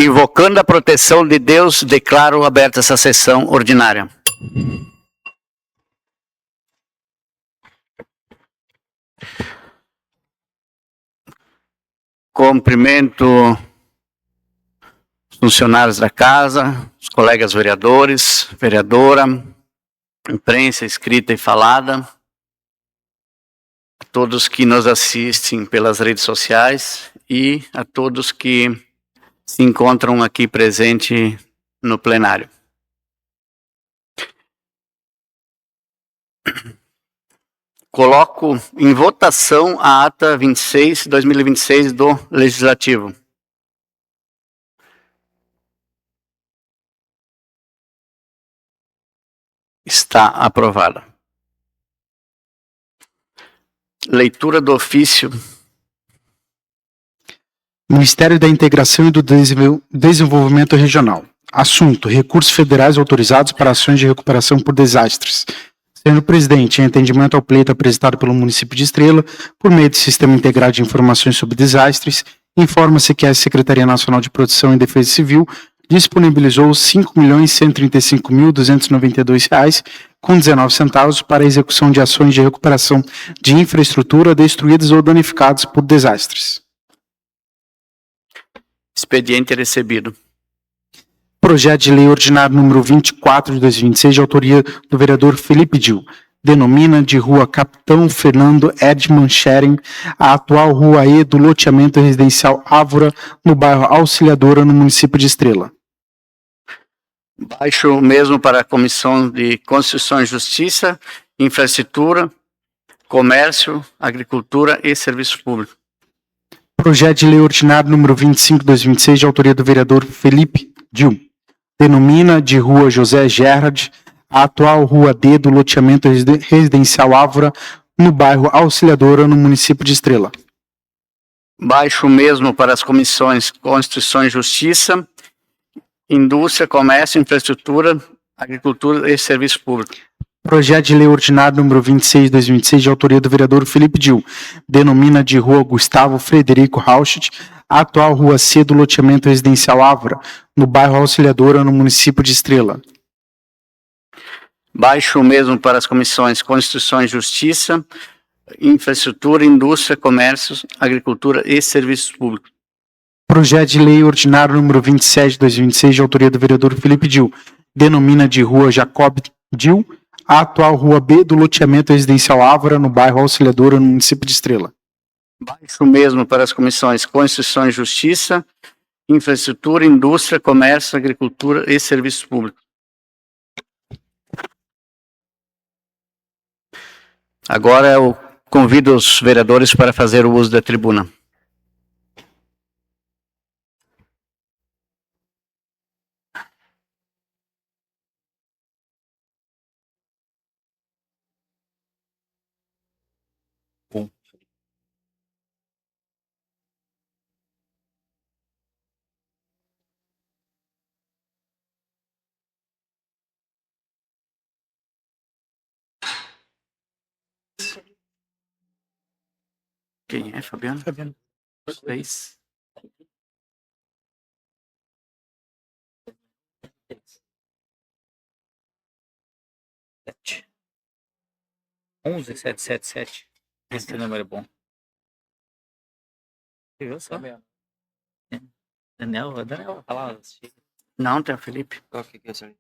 Invocando a proteção de Deus, declaro aberta essa sessão ordinária. Cumprimento os funcionários da casa, os colegas vereadores, vereadora, imprensa escrita e falada, a todos que nos assistem pelas redes sociais e a todos que se encontram aqui presente no plenário. Coloco em votação a ata 26/2026 do Legislativo. Está aprovada. Leitura do ofício. Ministério da Integração e do Desenvolvimento Regional. Assunto: recursos federais autorizados para ações de recuperação por desastres. Senhor Presidente, em atendimento ao pleito apresentado pelo município de Estrela, por meio do Sistema Integrado de Informações sobre Desastres, informa-se que a Secretaria Nacional de Proteção e Defesa Civil disponibilizou R$ 5.135.292,19 para a execução de ações de recuperação de infraestrutura destruídas ou danificadas por desastres. Expediente recebido. Projeto de Lei Ordinário número 24 de 2026, de autoria do vereador Felipe Dil, denomina de Rua Capitão Fernando Edman Schering a atual Rua E do loteamento residencial Ávora, no bairro Auxiliadora, no município de Estrela. Baixo o mesmo para a Comissão de Constituição e Justiça, Infraestrutura, Comércio, Agricultura e Serviços Públicos. Projeto de Lei Ordinário número 25 de 2026, de autoria do vereador Felipe Dil, denomina de Rua José Gerard a atual Rua D do loteamento residencial Ávora, no bairro Auxiliadora, no município de Estrela. Baixo o mesmo para as comissões Constituição e Justiça, Indústria, Comércio, Infraestrutura, Agricultura e Serviços Públicos. Projeto de Lei Ordinário número 26 de 2026, de autoria do vereador Felipe Dil, denomina de Rua Gustavo Frederico Rauschit a atual Rua C do loteamento residencial Ávora, no bairro Auxiliadora, no município de Estrela. Baixo o mesmo para as comissões Constituição e Justiça, Infraestrutura, Indústria, Comércio, Agricultura e Serviços Públicos. Projeto de Lei Ordinário número 27 de 2026, de autoria do vereador Felipe Dil, denomina de Rua Jacob Dil a atual Rua B do loteamento residencial Ávora, no bairro Auxiliadora, no município de Estrela. Baixo o mesmo para as comissões Constituição e Justiça, Infraestrutura, Indústria, Comércio, Agricultura e Serviços Públicos. Agora eu convido os vereadores para fazer o uso da tribuna. Quem é, Fabiano? Fabiano. 6. Sete. 11777. Esse número é bom. Você viu só? Daniel vai falar. Não, tem o Felipe. Qual que é esse aí?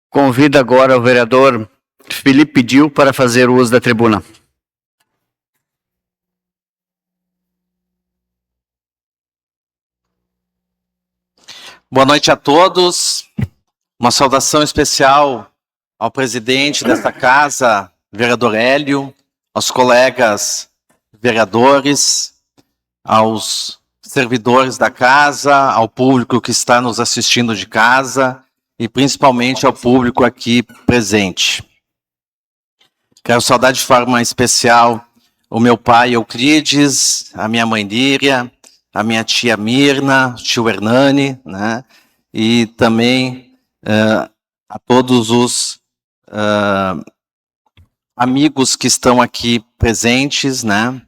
Convido agora o vereador Felipe Dil para fazer o uso da tribuna. Boa noite a todos. Uma saudação especial ao presidente desta casa, vereador Hélio, aos colegas vereadores, aos servidores da casa, ao público que está nos assistindo de casa e principalmente ao público aqui presente. Quero saudar de forma especial o meu pai Euclides, a minha mãe Líria, a minha tia Mirna, o tio Hernani, né? E também a todos os amigos que estão aqui presentes, né?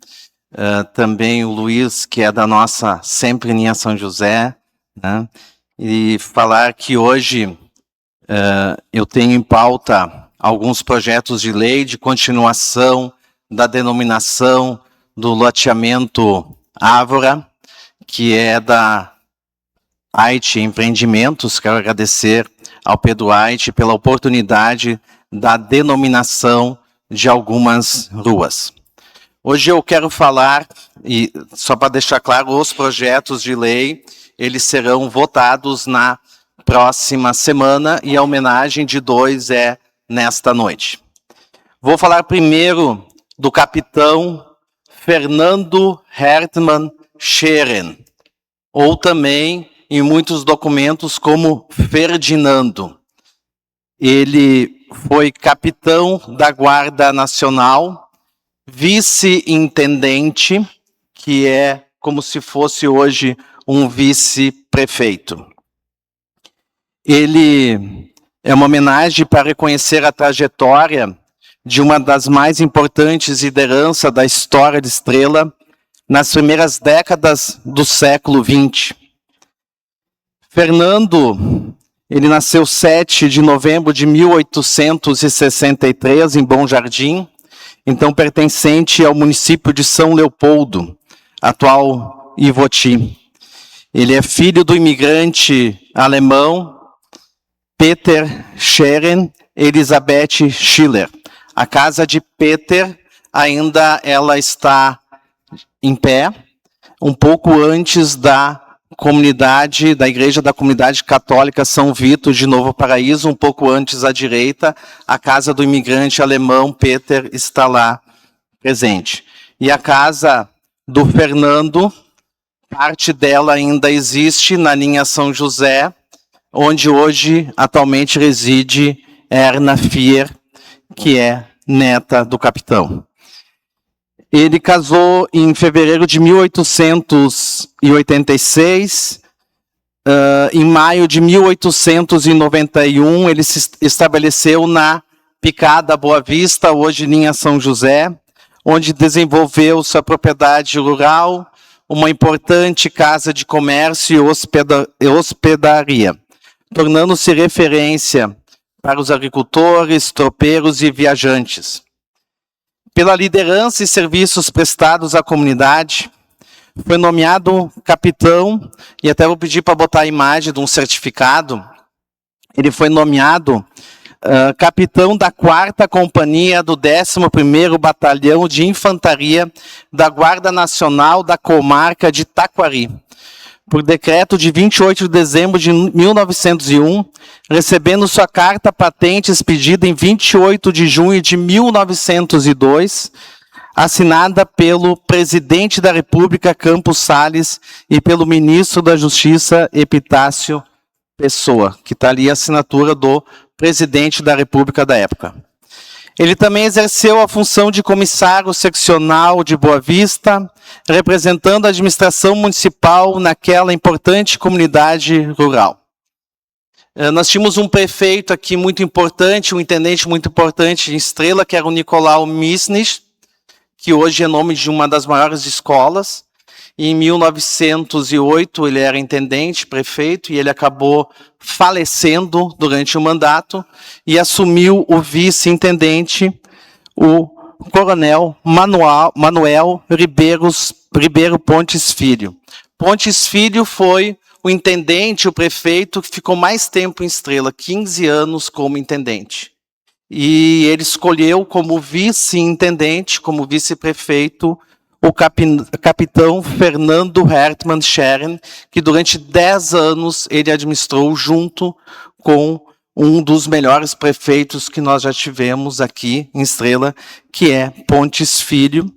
Também o Luiz, que é da nossa Sempre Linha São José, né? E falar que hoje eu tenho em pauta alguns projetos de lei de continuação da denominação do loteamento Ávora, que é da Ait Empreendimentos. Quero agradecer ao Pedro Ait pela oportunidade da denominação de algumas ruas. Hoje eu quero falar, e só para deixar claro, os projetos de lei, eles serão votados na próxima semana e a homenagem de 2 é nesta noite. Vou falar primeiro do capitão Fernando Hertmann Scheren, ou também em muitos documentos como Ferdinando. Ele foi capitão da Guarda Nacional, vice-intendente, que é como se fosse hoje um vice-prefeito. Ele é uma homenagem para reconhecer a trajetória de uma das mais importantes lideranças da história de Estrela nas primeiras décadas do século XX. Fernando, ele nasceu 7 de novembro de 1863 em Bom Jardim, então pertencente ao município de São Leopoldo, atual Ivoti. Ele é filho do imigrante alemão Peter Scheren e Elisabeth Schiller. A casa de Peter ainda ela está em pé, um pouco antes da comunidade, da igreja da comunidade católica São Vito de Novo Paraíso, um pouco antes à direita, a casa do imigrante alemão Peter está lá presente. E a casa do Fernando, parte dela ainda existe na linha São José, onde hoje atualmente reside Erna Fier, que é neta do capitão. Ele casou em fevereiro de 1886. Em maio de 1891, ele se estabeleceu na Picada Boa Vista, hoje linha São José, onde desenvolveu sua propriedade rural, uma importante casa de comércio e hospedaria, tornando-se referência para os agricultores, tropeiros e viajantes. Pela liderança e serviços prestados à comunidade, foi nomeado capitão, e até vou pedir para botar a imagem de um certificado, ele foi nomeado capitão da 4ª Companhia do 11º Batalhão de Infantaria da Guarda Nacional da Comarca de Taquari, por decreto de 28 de dezembro de 1901, recebendo sua carta patente expedida em 28 de junho de 1902, assinada pelo presidente da República, Campos Salles, e pelo ministro da Justiça, Epitácio Pessoa, que está ali a assinatura do presidente da República da época. Ele também exerceu a função de comissário seccional de Boa Vista, representando a administração municipal naquela importante comunidade rural. Nós tínhamos um prefeito aqui muito importante, um intendente muito importante em Estrela, que era o Nicolau Misnich, que hoje é nome de uma das maiores escolas. Em 1908 ele era intendente, prefeito, e ele acabou falecendo durante o mandato e assumiu o vice-intendente, o coronel Manuel Ribeiro Pontes Filho. Pontes Filho foi o intendente, o prefeito, que ficou mais tempo em Estrela, 15 anos como intendente. E ele escolheu como vice-intendente, como vice-prefeito, o capitão Fernando Hertmann Scheren, que durante 10 anos ele administrou junto com um dos melhores prefeitos que nós já tivemos aqui em Estrela, que é Pontes Filho.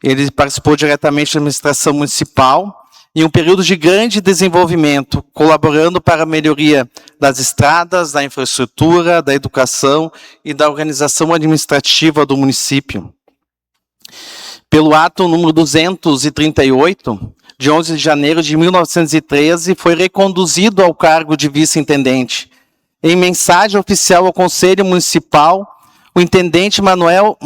Ele participou diretamente da administração municipal em um período de grande desenvolvimento, colaborando para a melhoria das estradas, da infraestrutura, da educação e da organização administrativa do município. Pelo ato número 238, de 11 de janeiro de 1913, foi reconduzido ao cargo de vice-intendente. Em mensagem oficial ao Conselho Municipal, o intendente Manuel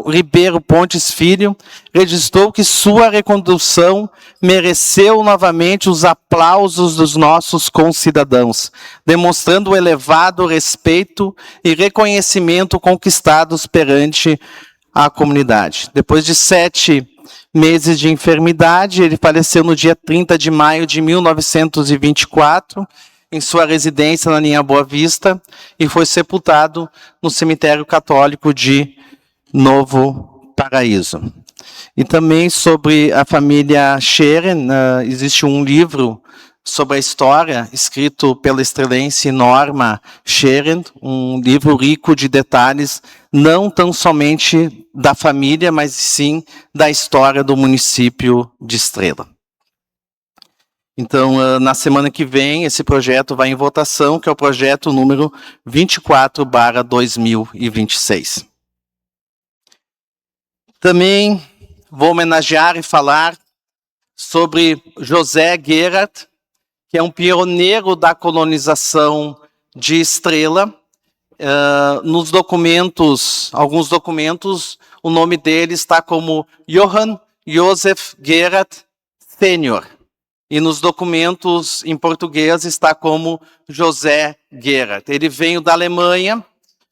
Ribeiro Pontes Filho registrou que sua recondução mereceu novamente os aplausos dos nossos concidadãos, demonstrando o elevado respeito e reconhecimento conquistados perante a comunidade. Depois de 7 meses de enfermidade, ele faleceu no dia 30 de maio de 1924, em sua residência na linha Boa Vista, e foi sepultado no cemitério católico de Novo Paraíso. E também sobre a família Scheren, existe um livro sobre a história, escrito pela estrelense Norma Scheren, um livro rico de detalhes, não tão somente da família, mas sim da história do município de Estrela. Então, na semana que vem, esse projeto vai em votação, que é o projeto número 24/2026. Também vou homenagear e falar sobre José Gerhardt, que é um pioneiro da colonização de Estrela. Nos documentos, alguns documentos, o nome dele está como Johann Joseph Gerhardt Senior. E nos documentos em português está como José Gerhardt. Ele veio da Alemanha,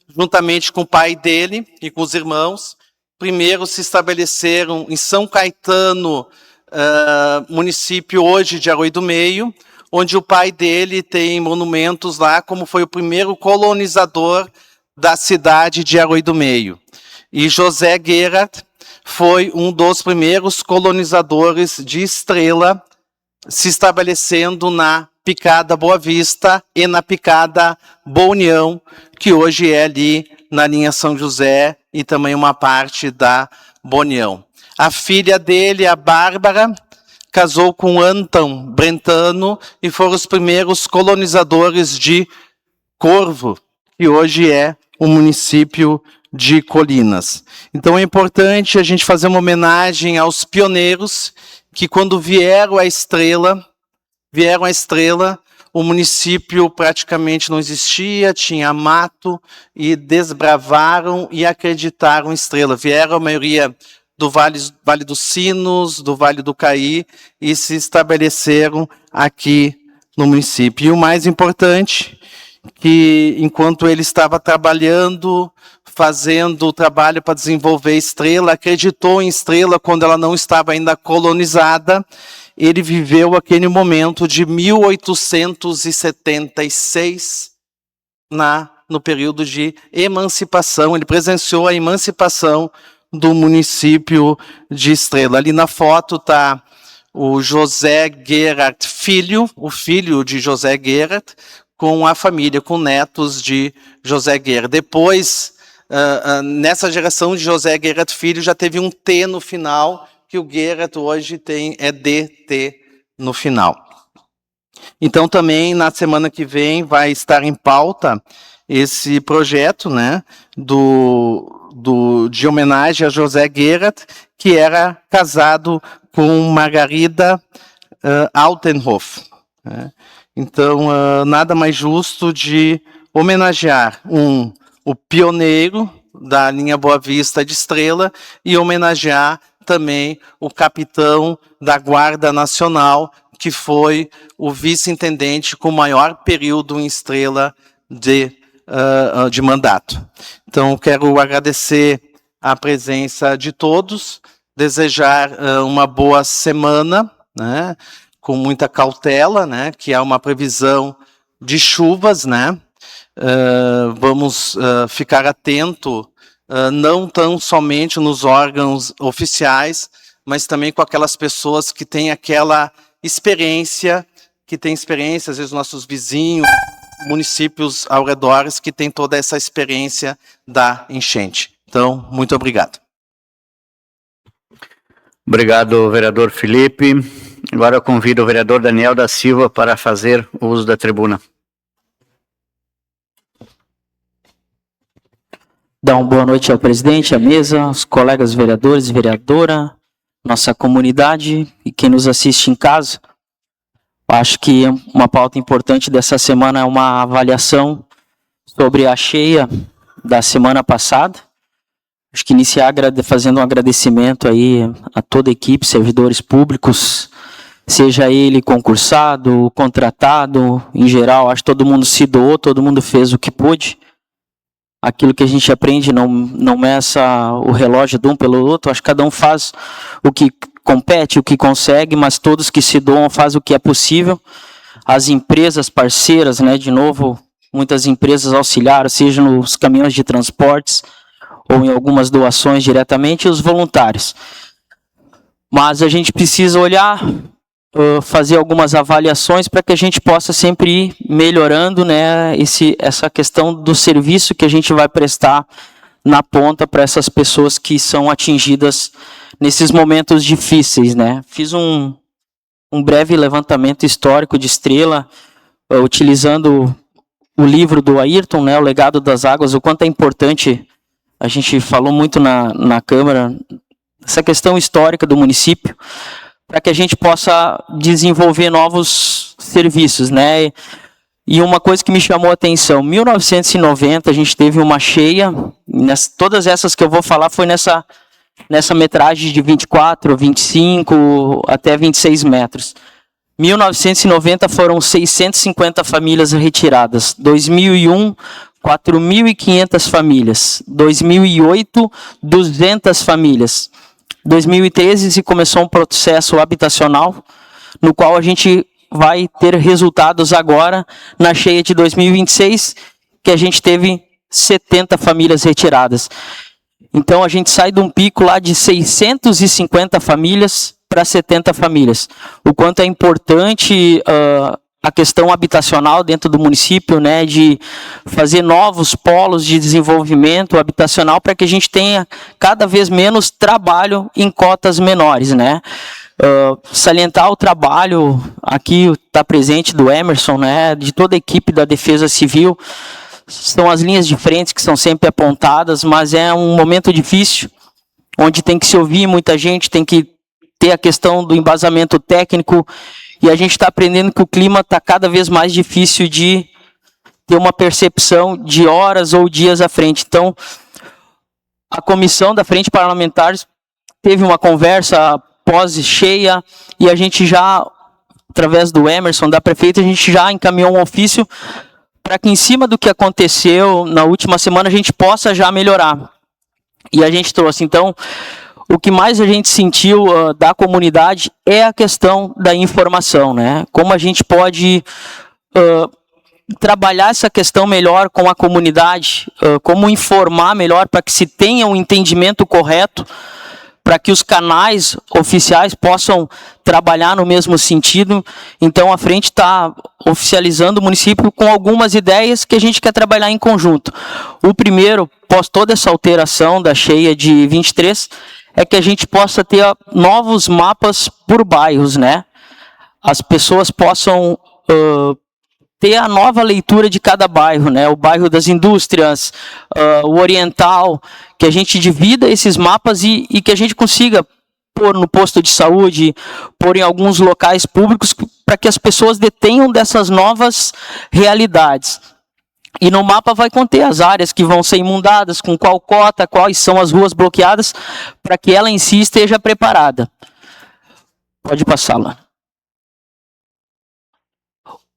juntamente com o pai dele e com os irmãos. Primeiro se estabeleceram em São Caetano, município hoje de Arroio do Meio, onde o pai dele tem monumentos lá, como foi o primeiro colonizador da cidade de Arroio do Meio. E José Gerhardt foi um dos primeiros colonizadores de Estrela, se estabelecendo na Picada Boa Vista e na Picada Boa União, que hoje é ali na linha São José e também uma parte da Boa União. A filha dele, a Bárbara, casou com Anton Brentano e foram os primeiros colonizadores de Corvo, que hoje é o município de Colinas. Então é importante a gente fazer uma homenagem aos pioneiros que, quando vieram à Estrela, o município praticamente não existia, tinha mato, e desbravaram e acreditaram em Estrela. Vieram a maioria do Vale dos Sinos, do Vale do Caí, e se estabeleceram aqui no município. E o mais importante, que enquanto ele estava trabalhando, fazendo o trabalho para desenvolver Estrela, acreditou em Estrela quando ela não estava ainda colonizada. Ele viveu aquele momento de 1876, no período de emancipação. Ele presenciou a emancipação do município de Estrela. Ali na foto está o José Gerhardt Filho, o filho de José Gerhardt, com a família, com netos de José Gerhardt. Depois, nessa geração de José Gerhardt Filho, já teve um T no final, que o Gerhardt hoje é DT no final. Então, também, na semana que vem, vai estar em pauta esse projeto, né, de homenagem a José Gerhardt, que era casado com Margarida Altenhof. Né? Então, nada mais justo de homenagear o pioneiro da linha Boa Vista de Estrela e homenagear também o capitão da Guarda Nacional, que foi o vice-intendente com o maior período em Estrela de mandato. Então, quero agradecer a presença de todos, desejar uma boa semana, né, com muita cautela, né, que há uma previsão de chuvas, né. Vamos ficar atento, não tão somente nos órgãos oficiais, mas também com aquelas pessoas que têm aquela experiência, às vezes nossos vizinhos, municípios ao redor que têm toda essa experiência da enchente. Então, muito obrigado. Obrigado, vereador Felipe. Agora eu convido o vereador Daniel da Silva para fazer o uso da tribuna. Dá uma boa noite ao presidente, à mesa, aos colegas vereadores e vereadora, nossa comunidade e quem nos assiste em casa. Acho que uma pauta importante dessa semana é uma avaliação sobre a cheia da semana passada. Acho que iniciar fazendo um agradecimento aí a toda a equipe, servidores públicos, seja ele concursado, contratado, em geral, acho que todo mundo se doou, todo mundo fez o que pôde. Aquilo que a gente aprende não meça o relógio de um pelo outro, acho que cada um faz o que compete, o que consegue, mas todos que se doam fazem o que é possível. As empresas parceiras, né, de novo, muitas empresas auxiliaram, seja nos caminhões de transportes ou em algumas doações diretamente, e os voluntários. Mas a gente precisa olhar, fazer algumas avaliações para que a gente possa sempre ir melhorando, né, essa questão do serviço que a gente vai prestar na ponta para essas pessoas que são atingidas nesses momentos difíceis, né. Fiz um breve levantamento histórico de Estrela, utilizando o livro do Ayrton, né, O Legado das Águas, o quanto é importante, a gente falou muito na Câmara, essa questão histórica do município, para que a gente possa desenvolver novos serviços, né? E uma coisa que me chamou a atenção, 1990 a gente teve uma cheia, todas essas que eu vou falar foi nessa metragem de 24, 25 até 26 metros. 1990 foram 650 famílias retiradas, 2001 4.500 famílias, 2008 200 famílias. 2013 se começou um processo habitacional, no qual a gente vai ter resultados agora, na cheia de 2026, que a gente teve 70 famílias retiradas. Então a gente sai de um pico lá de 650 famílias para 70 famílias. O quanto é importante a questão habitacional dentro do município, né, de fazer novos polos de desenvolvimento habitacional para que a gente tenha cada vez menos trabalho em cotas menores, né. Salientar o trabalho, aqui está presente do Emerson, né, de toda a equipe da Defesa Civil, são as linhas de frente que são sempre apontadas, mas é um momento difícil, onde tem que se ouvir muita gente, tem que ter a questão do embasamento técnico, e a gente está aprendendo que o clima está cada vez mais difícil de ter uma percepção de horas ou dias à frente. Então, a comissão da Frente Parlamentar teve uma conversa pós-cheia e a gente já, através do Emerson, da prefeita, a gente já encaminhou um ofício para que em cima do que aconteceu na última semana a gente possa já melhorar. E a gente trouxe, então, o que mais a gente sentiu da comunidade é a questão da informação, né? Como a gente pode trabalhar essa questão melhor com a comunidade, como informar melhor para que se tenha um entendimento correto, para que os canais oficiais possam trabalhar no mesmo sentido. Então, a frente está oficializando o município com algumas ideias que a gente quer trabalhar em conjunto. O primeiro, após toda essa alteração da cheia de 23, é que a gente possa ter novos mapas por bairros, né? As pessoas possam ter a nova leitura de cada bairro, né? O bairro das indústrias, o oriental, que a gente divida esses mapas e que a gente consiga pôr no posto de saúde, pôr em alguns locais públicos, para que as pessoas detenham dessas novas realidades. E no mapa vai conter as áreas que vão ser inundadas, com qual cota, quais são as ruas bloqueadas, para que ela em si esteja preparada. Pode passar lá.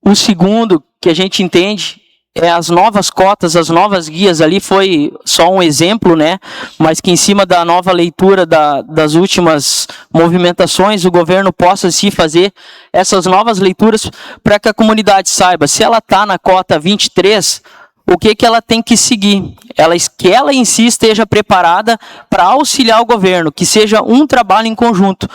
O segundo que a gente entende é as novas cotas, as novas guias. Ali foi só um exemplo, né? Mas que em cima da nova leitura das últimas movimentações, o governo possa se fazer essas novas leituras para que a comunidade saiba se ela está na cota 23, o que ela tem que seguir. Que ela em si esteja preparada para auxiliar o governo, que seja um trabalho em conjunto.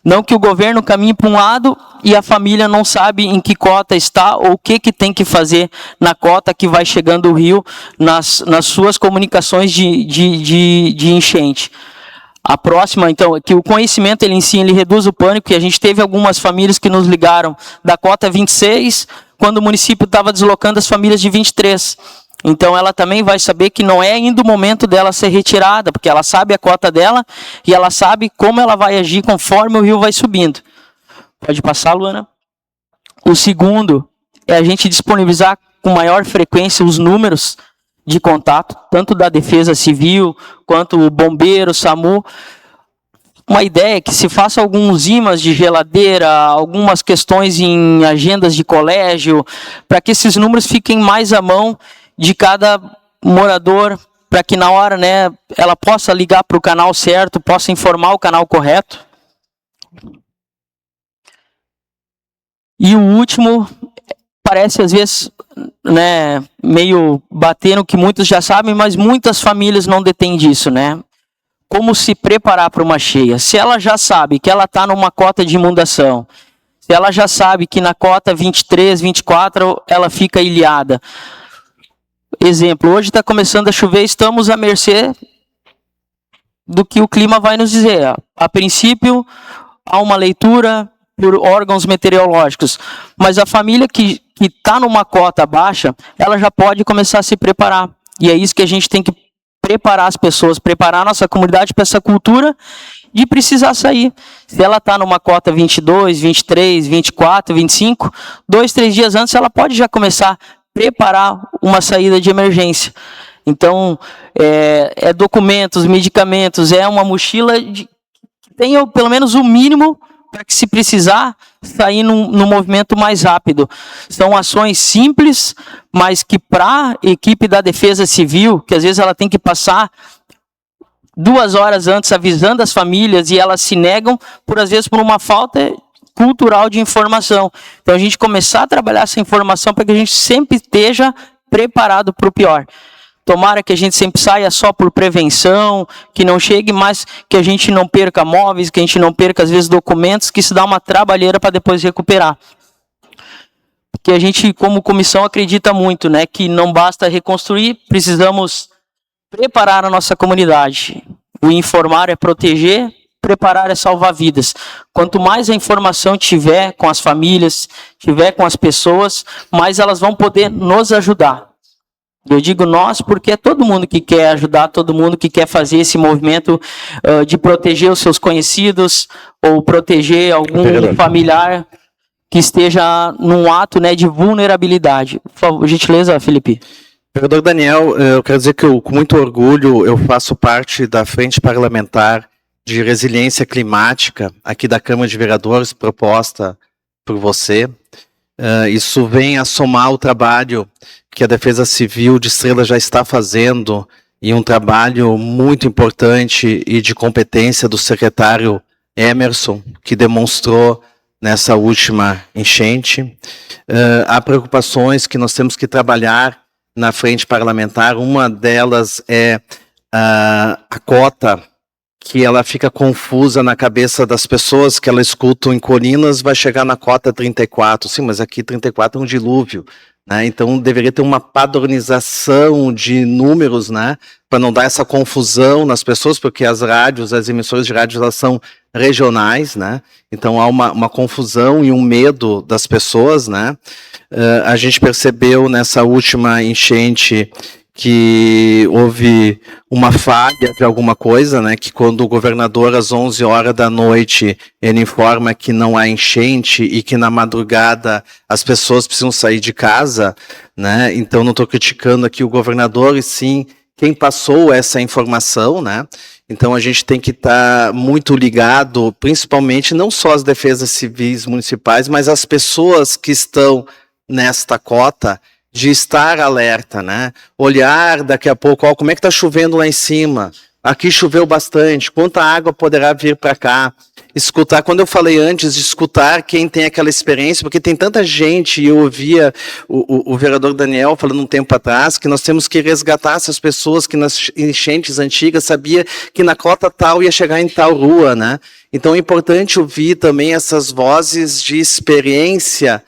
Não que o governo caminhe para um lado e a família não sabe em que cota está ou o que tem que fazer na cota que vai chegando o rio nas suas comunicações de enchente. A próxima, então, é que o conhecimento ele em si ele reduz o pânico, e a gente teve algumas famílias que nos ligaram da cota 26, quando o município estava deslocando as famílias de 23. Então ela também vai saber que não é ainda o momento dela ser retirada, porque ela sabe a cota dela e ela sabe como ela vai agir conforme o rio vai subindo. Pode passar, Luana? O segundo é a gente disponibilizar com maior frequência os números de contato, tanto da Defesa Civil, quanto o Bombeiro, SAMU. Uma ideia é que se faça alguns imãs de geladeira, algumas questões em agendas de colégio, para que esses números fiquem mais à mão de cada morador, para que na hora, né, ela possa ligar para o canal certo, possa informar o canal correto. E o último, parece às vezes, né, meio bater no que muitos já sabem, mas muitas famílias não detêm disso, né? Como se preparar para uma cheia? Se ela já sabe que ela está numa cota de inundação, se ela já sabe que na cota 23, 24, ela fica ilhada. Exemplo, hoje está começando a chover, estamos à mercê do que o clima vai nos dizer. A princípio, há uma leitura por órgãos meteorológicos, mas a família que está numa cota baixa, ela já pode começar a se preparar. E é isso que a gente tem que preparar as pessoas, preparar a nossa comunidade para essa cultura de precisar sair. Se ela está numa cota 22, 23, 24, 25, 2, 3 dias antes, ela pode já começar a preparar uma saída de emergência. Então, é documentos, medicamentos, é uma mochila que tenha pelo menos o mínimo para que, se precisar, sair num movimento mais rápido. São ações simples, mas que para a equipe da Defesa Civil, que às vezes ela tem que passar 2 horas antes avisando as famílias e elas se negam, às vezes por uma falta cultural de informação. Então a gente começar a trabalhar essa informação para que a gente sempre esteja preparado para o pior. Tomara que a gente sempre saia só por prevenção, que não chegue mais, que a gente não perca móveis, que a gente não perca, às vezes, documentos, que se dá uma trabalheira para depois recuperar. Porque a gente, como comissão, acredita muito, né, que não basta reconstruir, precisamos preparar a nossa comunidade. O informar é proteger, preparar é salvar vidas. Quanto mais a informação tiver com as famílias, tiver com as pessoas, mais elas vão poder nos ajudar. Eu digo nós porque é todo mundo que quer ajudar, todo mundo que quer fazer esse movimento de proteger os seus conhecidos ou proteger algum familiar que esteja num ato, né, de vulnerabilidade. Por favor, gentileza, Felipe. Vereador Daniel, eu quero dizer que com muito orgulho eu faço parte da Frente Parlamentar de Resiliência Climática aqui da Câmara de Vereadores, proposta por você. Isso vem a somar o trabalho que a Defesa Civil de Estrela já está fazendo, e um trabalho muito importante e de competência do secretário Emerson, que demonstrou nessa última enchente. Há preocupações que nós temos que trabalhar na frente parlamentar. Uma delas é a cota, que ela fica confusa na cabeça das pessoas, que ela escutam em Colinas, vai chegar na cota 34. Sim, mas aqui 34 é um dilúvio, né? Então deveria ter uma padronização de números, né, para não dar essa confusão nas pessoas, porque as rádios, as emissoras de rádio, elas são regionais, né? Então há uma confusão e um medo das pessoas, né? A gente percebeu nessa última enchente que houve uma falha de alguma coisa, né, que quando o governador, às 11 horas da noite, ele informa que não há enchente e que na madrugada as pessoas precisam sair de casa, né, então não estou criticando aqui o governador, e sim quem passou essa informação, né. Então a gente tem que estar muito ligado, principalmente não só as defesas civis municipais, mas as pessoas que estão nesta cota, de estar alerta, né? Olhar daqui a pouco, ó, como é que está chovendo lá em cima? Aqui choveu bastante, quanta água poderá vir para cá? escutar, quando eu falei antes de escutar quem tem aquela experiência, porque tem tanta gente, e eu ouvia o vereador Daniel falando um tempo atrás, que nós temos que resgatar essas pessoas que nas enchentes antigas sabia que na cota tal ia chegar em tal rua, né? Então é importante ouvir também essas vozes de experiência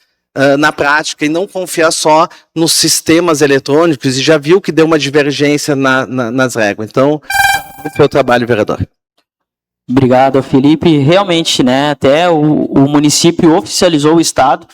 na prática e não confiar só nos sistemas eletrônicos, e já viu que deu uma divergência nas regras. Então, muito pelo trabalho, vereador. Obrigado, Felipe. Realmente, né, até o município oficializou o Estado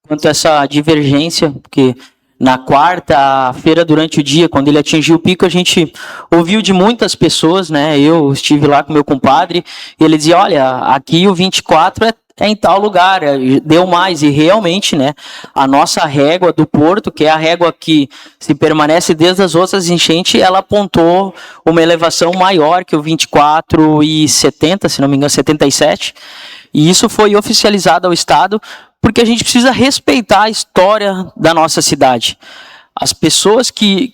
quanto a essa divergência, porque na quarta-feira, durante o dia, quando ele atingiu o pico, a gente ouviu de muitas pessoas, né, eu estive lá com meu compadre, e ele dizia, olha, aqui o 24 é em tal lugar, deu mais, e realmente, né, a nossa régua do Porto, que é a régua que se permanece desde as outras enchentes, ela apontou uma elevação maior que o 24,70, se não me engano, 77, e isso foi oficializado ao Estado, porque a gente precisa respeitar a história da nossa cidade. As pessoas que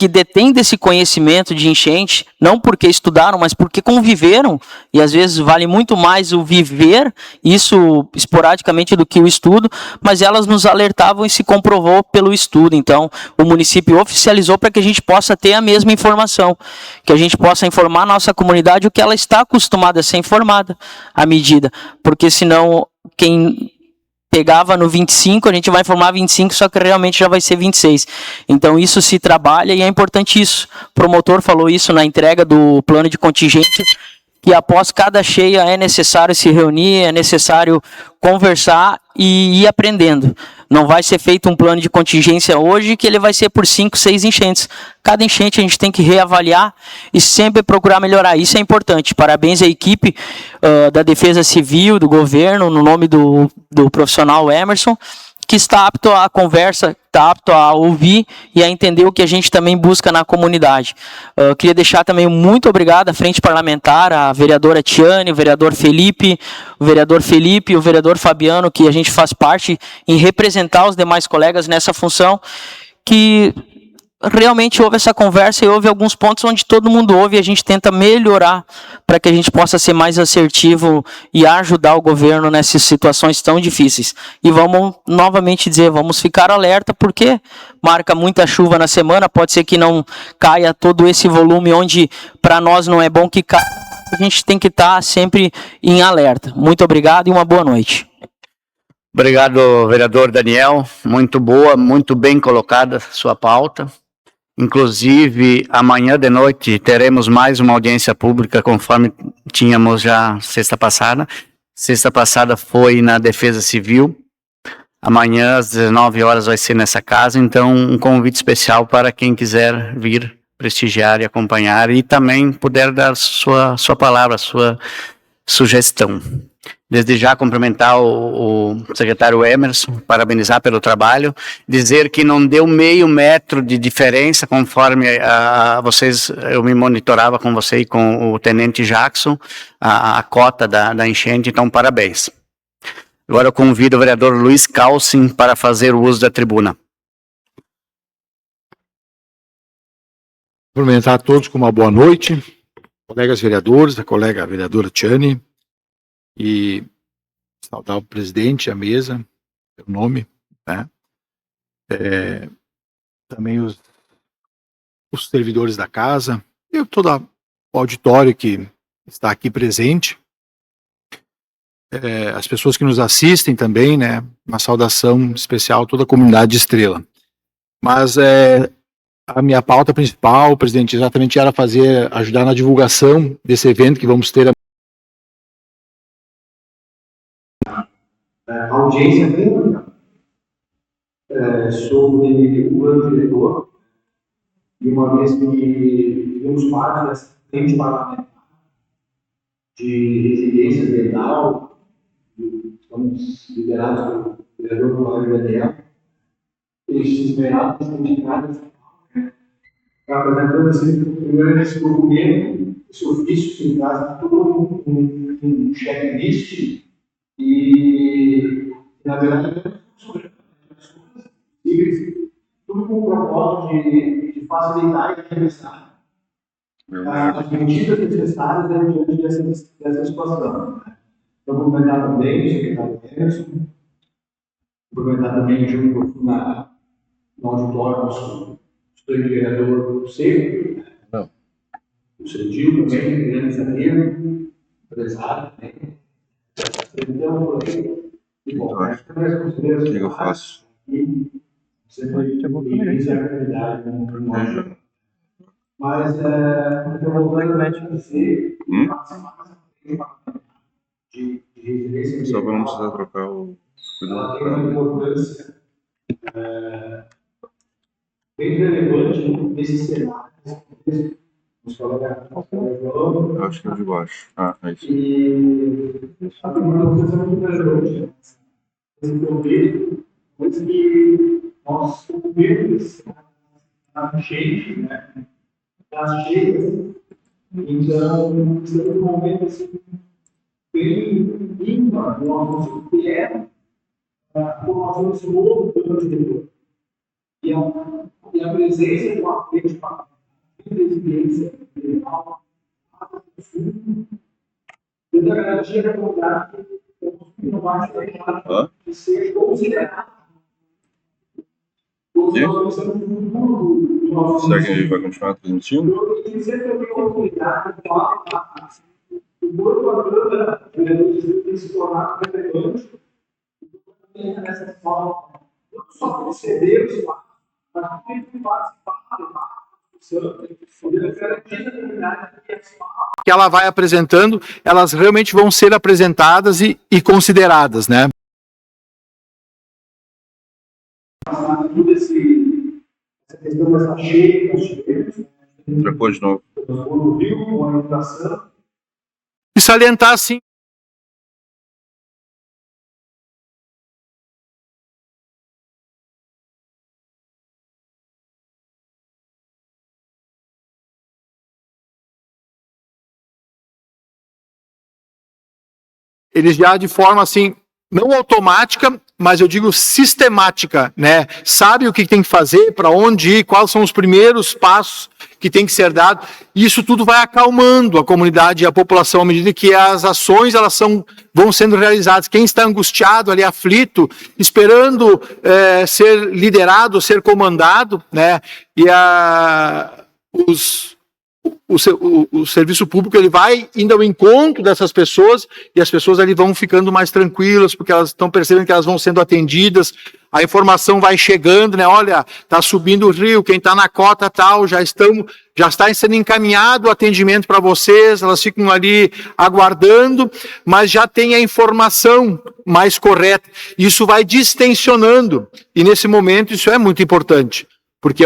detêm desse conhecimento de enchente, não porque estudaram, mas porque conviveram, e às vezes vale muito mais o viver, isso esporadicamente, do que o estudo, mas elas nos alertavam e se comprovou pelo estudo. Então, o município oficializou para que a gente possa ter a mesma informação, que a gente possa informar a nossa comunidade o que ela está acostumada a ser informada à medida, porque senão quem pegava no 25, a gente vai informar 25, só que realmente já vai ser 26. Então isso se trabalha e é importante isso. O promotor falou isso na entrega do plano de contingente, que após cada cheia é necessário se reunir, é necessário conversar e ir aprendendo. Não vai ser feito um plano de contingência hoje que ele vai ser por 5, 6 enchentes. Cada enchente a gente tem que reavaliar e sempre procurar melhorar. Isso é importante. Parabéns à equipe da Defesa Civil, do governo, no nome do profissional Emerson, que está apto à conversa, está apto a ouvir e a entender o que a gente também busca na comunidade. Queria deixar também muito obrigado à frente parlamentar, à vereadora Tiane, o vereador Felipe, o vereador Fabiano, que a gente faz parte em representar os demais colegas nessa função, que realmente houve essa conversa e houve alguns pontos onde todo mundo ouve e a gente tenta melhorar para que a gente possa ser mais assertivo e ajudar o governo nessas situações tão difíceis. E vamos novamente dizer, vamos ficar alerta, porque marca muita chuva na semana, pode ser que não caia todo esse volume onde para nós não é bom que caia, a gente tem que estar sempre em alerta. Muito obrigado e uma boa noite. Obrigado, vereador Daniel. Muito boa, muito bem colocada sua pauta. Inclusive, amanhã de noite teremos mais uma audiência pública, conforme tínhamos já sexta passada. Sexta passada foi na Defesa Civil. Amanhã, às 19 horas, vai ser nessa casa. Então, um convite especial para quem quiser vir prestigiar e acompanhar e também puder dar sua palavra, sua sugestão. Desde já cumprimentar o secretário Emerson, parabenizar pelo trabalho, dizer que não deu meio metro de diferença conforme eu me monitorava com você e com o tenente Jackson, a cota da enchente, então parabéns. Agora eu convido o vereador Luiz Calcin para fazer o uso da tribuna. Cumprimentar a todos com uma boa noite, colegas vereadores, a colega vereadora Tiane, e saudar o presidente, a mesa, pelo nome, né? Também os servidores da casa, e todo o auditório que está aqui presente, as pessoas que nos assistem também, né? Uma saudação especial a toda a comunidade de Estrela. Mas a minha pauta principal, presidente, exatamente era ajudar na divulgação desse evento que vamos ter a audiência pública sobre o plano diretor, e uma vez que fizemos parte dessa frente parlamentar de resiliência ambiental, estamos liderados pelo vereador Flávio Daniel, eles se esmeraram apresentando assim, primeiro esse documento, esse ofício que traz todo um checklist e, na verdade, tudo com o propósito de facilitar e realizar as medidas necessárias diante dessa situação. Então, cumprimentar também o secretário Emerson, cumprimentar também junto no auditório nosso estudante vereador Seco, o Cedil também, grande zagueiro, empresário também. Então, por aí, e bom, acho que o que eu faço? Sempre inicia a atividade, mas eu vou agradecer de residência. Só para não precisar trocar o. Ela tem uma importância bem relevante nesse cenário. Os colegas Eu acho que é o de baixo. Ah, é isso. e a uma importância muito relevante nesse contexto, pois que nós vivemos a gente, né? As cheias. Então, estamos num momento assim, bem ímpar do nosso que é a formação desse novo plano de diretor. E a presença do atende para a presidência federal, eu garantia a comunidade que não vai ser que seja considerado. Será que a gente vai continuar transmitindo? Eu sempre tenho a oportunidade de falar o quanto a Câmara tem se tornado relevante nessa forma, não só perceber os fatos, mas também participar da discussão, Que ela vai apresentando, elas realmente vão ser apresentadas e consideradas, né? Essa questão dessa cheia que nós tivemos, Trocou de novo. no Rio, com a orientação. E salientar, assim, eles já de forma assim, não automática, mas eu digo sistemática, né? Sabe o que tem que fazer, para onde ir, quais são os primeiros passos que tem que ser dado. E isso tudo vai acalmando a comunidade e a população à medida que as ações vão sendo realizadas. Quem está angustiado ali, aflito, esperando ser liderado, ser comandado, né? E o serviço público ele vai indo ao encontro dessas pessoas e as pessoas ali vão ficando mais tranquilas porque elas estão percebendo que elas vão sendo atendidas, a informação vai chegando, né? Olha, está subindo o rio, quem está na cota tal, já está sendo encaminhado o atendimento para vocês, elas ficam ali aguardando, mas já tem a informação mais correta. Isso vai distensionando e nesse momento isso é muito importante. Porque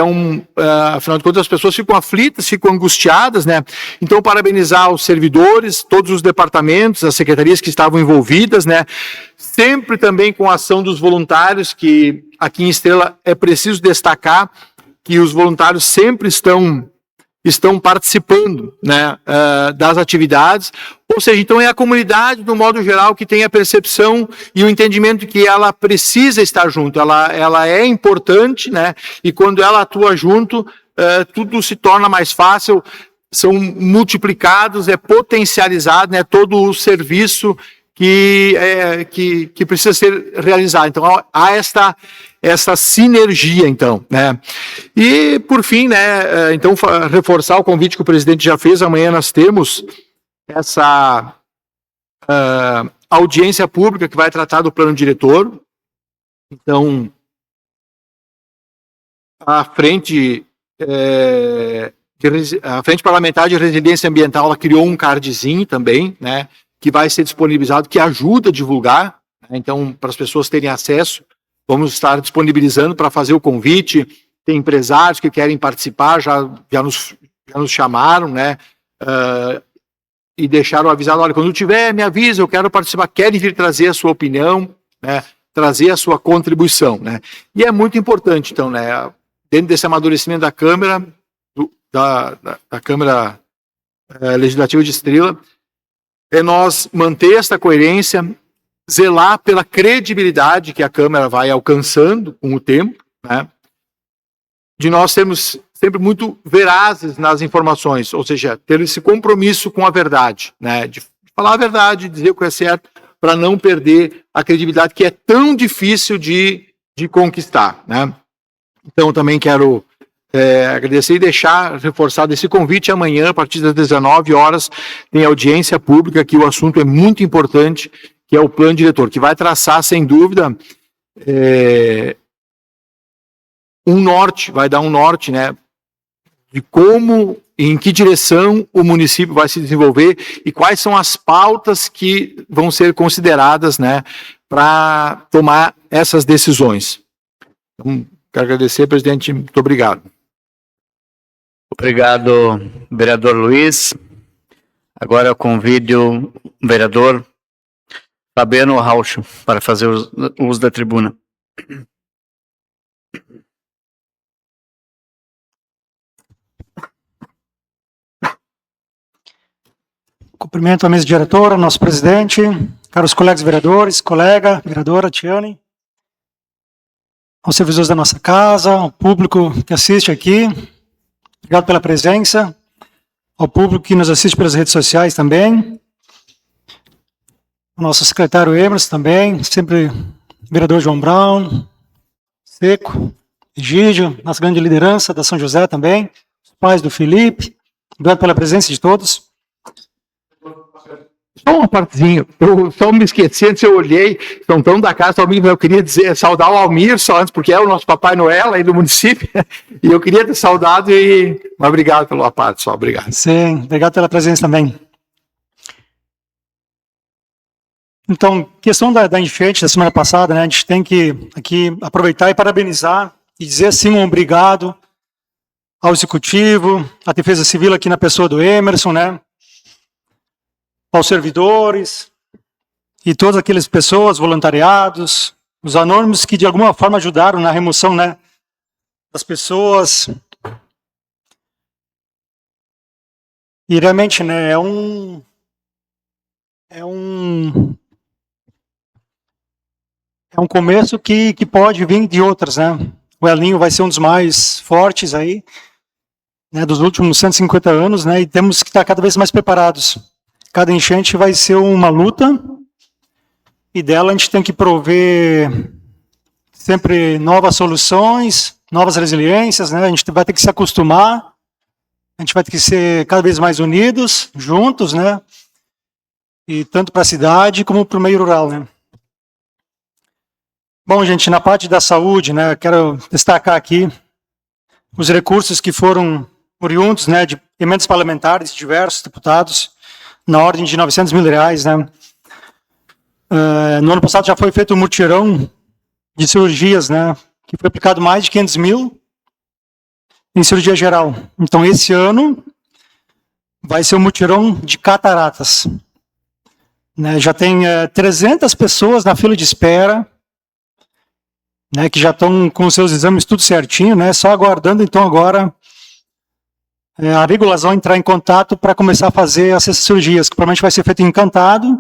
afinal de contas, as pessoas ficam aflitas, ficam angustiadas, né? Então, parabenizar os servidores, todos os departamentos, as secretarias que estavam envolvidas, né? Sempre também com a ação dos voluntários, que aqui em Estrela é preciso destacar que os voluntários sempre estão participando, né, das atividades, ou seja, então é a comunidade, no modo geral, que tem a percepção e o entendimento que ela precisa estar junto, ela é importante, né, e quando ela atua junto, tudo se torna mais fácil, são multiplicados, é potencializado, né, todo o serviço que precisa ser realizado. Então, há essa sinergia, então, né? E, por fim, né, então, reforçar o convite que o presidente já fez, amanhã nós temos essa audiência pública que vai tratar do plano diretor. Então, a frente parlamentar de resiliência ambiental, ela criou um cardzinho também, né, que vai ser disponibilizado, que ajuda a divulgar, né? Então, para as pessoas terem acesso, vamos estar disponibilizando para fazer o convite. Tem empresários que querem participar, já nos chamaram, né? E deixaram avisado, olha, quando tiver, me avisa, eu quero participar, querem vir trazer a sua opinião, né? Trazer a sua contribuição, né? E é muito importante, então, né? Dentro desse amadurecimento da Câmara, da Câmara Legislativa de Estrela, é nós manter esta coerência, zelar pela credibilidade que a Câmara vai alcançando com o tempo, né? De nós sermos sempre muito verazes nas informações, ou seja, ter esse compromisso com a verdade, né? De falar a verdade, dizer o que é certo, para não perder a credibilidade que é tão difícil de conquistar, né? Então, também quero agradecer e deixar reforçado esse convite. Amanhã, a partir das 19 horas, tem audiência pública, que o assunto é muito importante, que é o plano diretor, que vai traçar, sem dúvida, um norte, vai dar um norte, né, de como, em que direção o município vai se desenvolver e quais são as pautas que vão ser consideradas, né, para tomar essas decisões. Então, quero agradecer, presidente, muito obrigado. Obrigado, vereador Luiz. Agora eu convido o vereador Fabiano Raucho para fazer o uso da tribuna. Cumprimento a mesa diretora, nosso presidente, caros colegas vereadores, colega, vereadora Tiane, aos servidores da nossa casa, ao público que assiste aqui, obrigado pela presença, ao público que nos assiste pelas redes sociais também, ao nosso secretário Emerson também, sempre vereador João Brown, Seco, Egídio, nossa grande liderança da São José também, os pais do Felipe, obrigado pela presença de todos. Só uma partezinha, eu só me esqueci, antes eu olhei, estão tão da casa, eu queria dizer, saudar o Almir só antes, porque é o nosso Papai Noel aí do município, e eu queria ter saudado, mas obrigado pela parte só, obrigado. Sim, obrigado pela presença também. Então, questão da enchente da semana passada, né, a gente tem que aqui aproveitar e parabenizar e dizer assim um obrigado ao Executivo, à Defesa Civil aqui na pessoa do Emerson, né, aos servidores e todas aquelas pessoas, voluntariados, os anônimos que de alguma forma ajudaram na remoção, né, das pessoas. E realmente, né, é um começo que pode vir de outras, né? O El Niño vai ser um dos mais fortes aí, né, dos últimos 150 anos, né, e temos que estar cada vez mais preparados. Cada enchente vai ser uma luta, e dela a gente tem que prover sempre novas soluções, novas resiliências, né? A gente vai ter que se acostumar, a gente vai ter que ser cada vez mais unidos, juntos, né? E tanto para a cidade como para o meio rural, né? Bom, gente, na parte da saúde, né, quero destacar aqui os recursos que foram oriundos, né, de emendas parlamentares de diversos deputados, na ordem de R$900 mil, né. No ano passado já foi feito um mutirão de cirurgias, né, que foi aplicado mais de 500 mil em cirurgia geral. Então, esse ano vai ser um mutirão de cataratas. Né, já tem 300 pessoas na fila de espera, né, que já estão com seus exames tudo certinho, né, só aguardando, então, agora a regulação entrar em contato para começar a fazer essas cirurgias, que provavelmente vai ser feito em Encantado,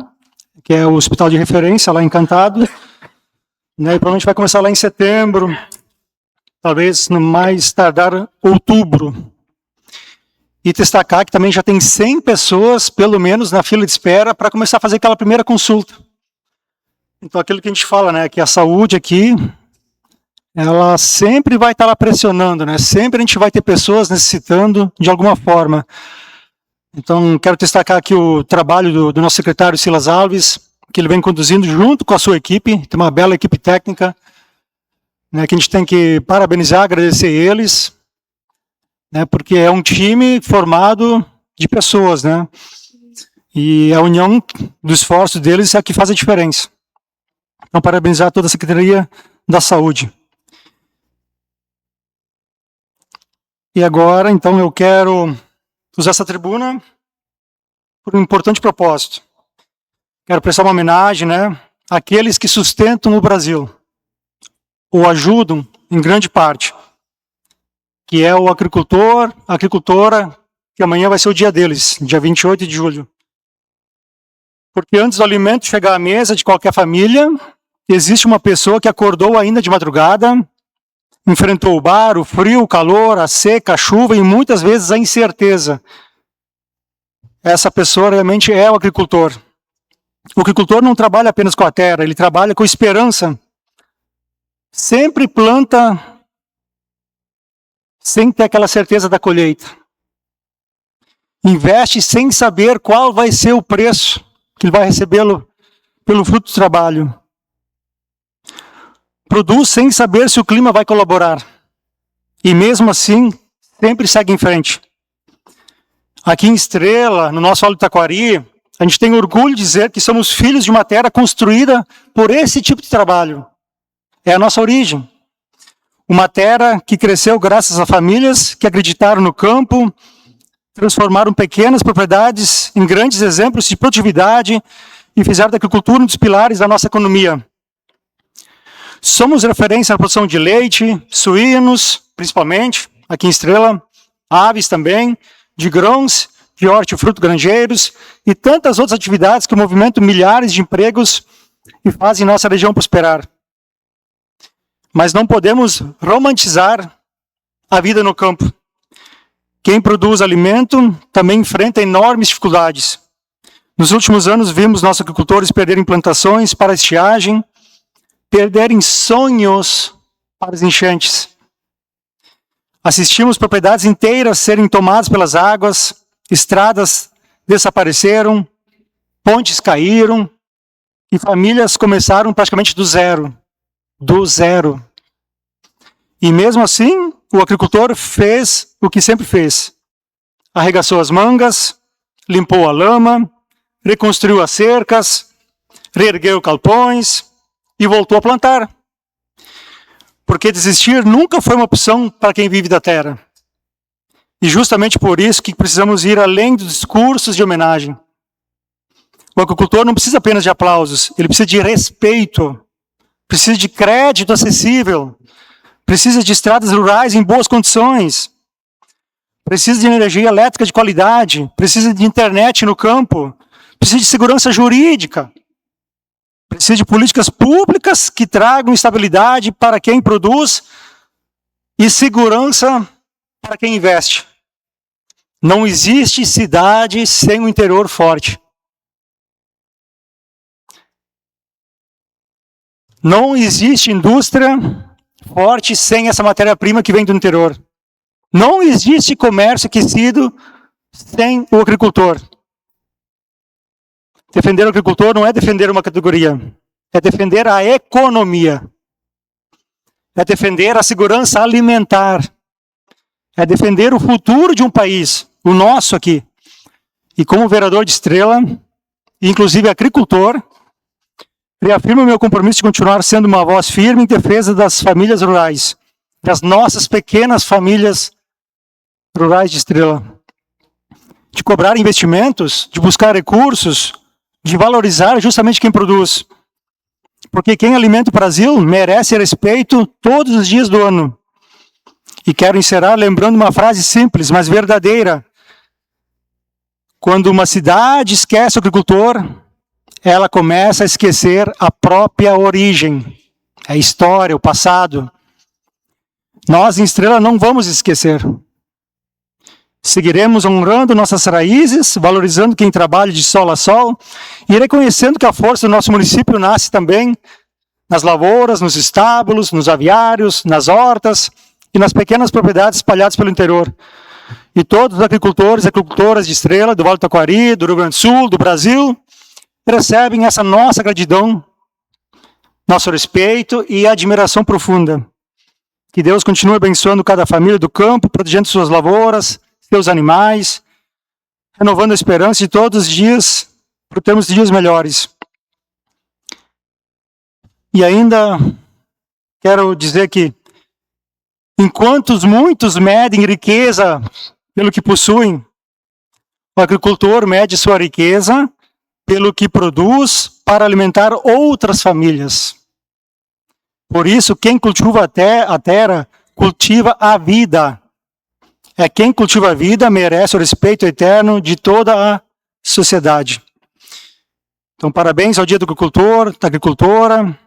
que é o hospital de referência lá em Encantado, né, e provavelmente vai começar lá em setembro, talvez no mais tardar outubro. E destacar que também já tem 100 pessoas, pelo menos, na fila de espera para começar a fazer aquela primeira consulta. Então, aquilo que a gente fala, né, que a saúde aqui, ela sempre vai estar lá pressionando, né? Sempre a gente vai ter pessoas necessitando de alguma forma. Então, quero destacar aqui o trabalho do nosso secretário Silas Alves, que ele vem conduzindo junto com a sua equipe, tem uma bela equipe técnica, né, que a gente tem que parabenizar, agradecer eles, né, porque é um time formado de pessoas, né? E a união do esforço deles é a que faz a diferença. Então, parabenizar toda a Secretaria da Saúde. E agora, então, eu quero usar essa tribuna por um importante propósito. Quero prestar uma homenagem, né, àqueles que sustentam o Brasil, ou ajudam em grande parte, que é o agricultor, a agricultora, que amanhã vai ser o dia deles, dia 28 de julho. Porque antes do alimento chegar à mesa de qualquer família, existe uma pessoa que acordou ainda de madrugada, enfrentou o bar, o frio, o calor, a seca, a chuva e muitas vezes a incerteza. Essa pessoa realmente é o agricultor. O agricultor não trabalha apenas com a terra, ele trabalha com esperança. Sempre planta sem ter aquela certeza da colheita. Investe sem saber qual vai ser o preço que ele vai receber pelo fruto do trabalho. Produz sem saber se o clima vai colaborar. E mesmo assim, sempre segue em frente. Aqui em Estrela, no nosso Vale do Taquari, a gente tem orgulho de dizer que somos filhos de uma terra construída por esse tipo de trabalho. É a nossa origem. Uma terra que cresceu graças a famílias que acreditaram no campo, transformaram pequenas propriedades em grandes exemplos de produtividade e fizeram da agricultura um dos pilares da nossa economia. Somos referência na produção de leite, suínos, principalmente, aqui em Estrela, aves também, de grãos, de hortifruti granjeiros e tantas outras atividades que movimentam milhares de empregos e fazem nossa região prosperar. Mas não podemos romantizar a vida no campo. Quem produz alimento também enfrenta enormes dificuldades. Nos últimos anos, vimos nossos agricultores perderem plantações para a estiagem, perderem sonhos para as enchentes. Assistimos propriedades inteiras serem tomadas pelas águas, estradas desapareceram, pontes caíram e famílias começaram praticamente do zero. Do zero. E mesmo assim, o agricultor fez o que sempre fez. Arregaçou as mangas, limpou a lama, reconstruiu as cercas, reergueu galpões e voltou a plantar. Porque desistir nunca foi uma opção para quem vive da terra. E justamente por isso que precisamos ir além dos discursos de homenagem. O agricultor não precisa apenas de aplausos, ele precisa de respeito, precisa de crédito acessível, precisa de estradas rurais em boas condições, precisa de energia elétrica de qualidade, precisa de internet no campo, precisa de segurança jurídica, precisa de políticas públicas que tragam estabilidade para quem produz e segurança para quem investe. Não existe cidade sem um interior forte. Não existe indústria forte sem essa matéria-prima que vem do interior. Não existe comércio aquecido sem o agricultor. Defender o agricultor não é defender uma categoria, é defender a economia, é defender a segurança alimentar, é defender o futuro de um país, o nosso aqui. E como vereador de Estrela, inclusive agricultor, reafirmo meu compromisso de continuar sendo uma voz firme em defesa das famílias rurais, das nossas pequenas famílias rurais de Estrela. De cobrar investimentos, de buscar recursos, de valorizar justamente quem produz. Porque quem alimenta o Brasil merece respeito todos os dias do ano. E quero encerrar lembrando uma frase simples, mas verdadeira. Quando uma cidade esquece o agricultor, ela começa a esquecer a própria origem, a história, o passado. Nós, em Estrela, não vamos esquecer. Seguiremos honrando nossas raízes, valorizando quem trabalha de sol a sol e reconhecendo que a força do nosso município nasce também nas lavouras, nos estábulos, nos aviários, nas hortas e nas pequenas propriedades espalhadas pelo interior. E todos os agricultores e agricultoras de Estrela, do Vale do Taquari, do Rio Grande do Sul, do Brasil, recebem essa nossa gratidão, nosso respeito e admiração profunda. Que Deus continue abençoando cada família do campo, protegendo suas lavouras, seus animais, renovando a esperança de todos os dias, para termos dias melhores. E ainda quero dizer que, enquanto muitos medem riqueza pelo que possuem, o agricultor mede sua riqueza pelo que produz para alimentar outras famílias. Por isso, quem cultiva a terra, cultiva a vida. É quem cultiva a vida merece o respeito eterno de toda a sociedade. Então, parabéns ao Dia do Agricultor, da Agricultora.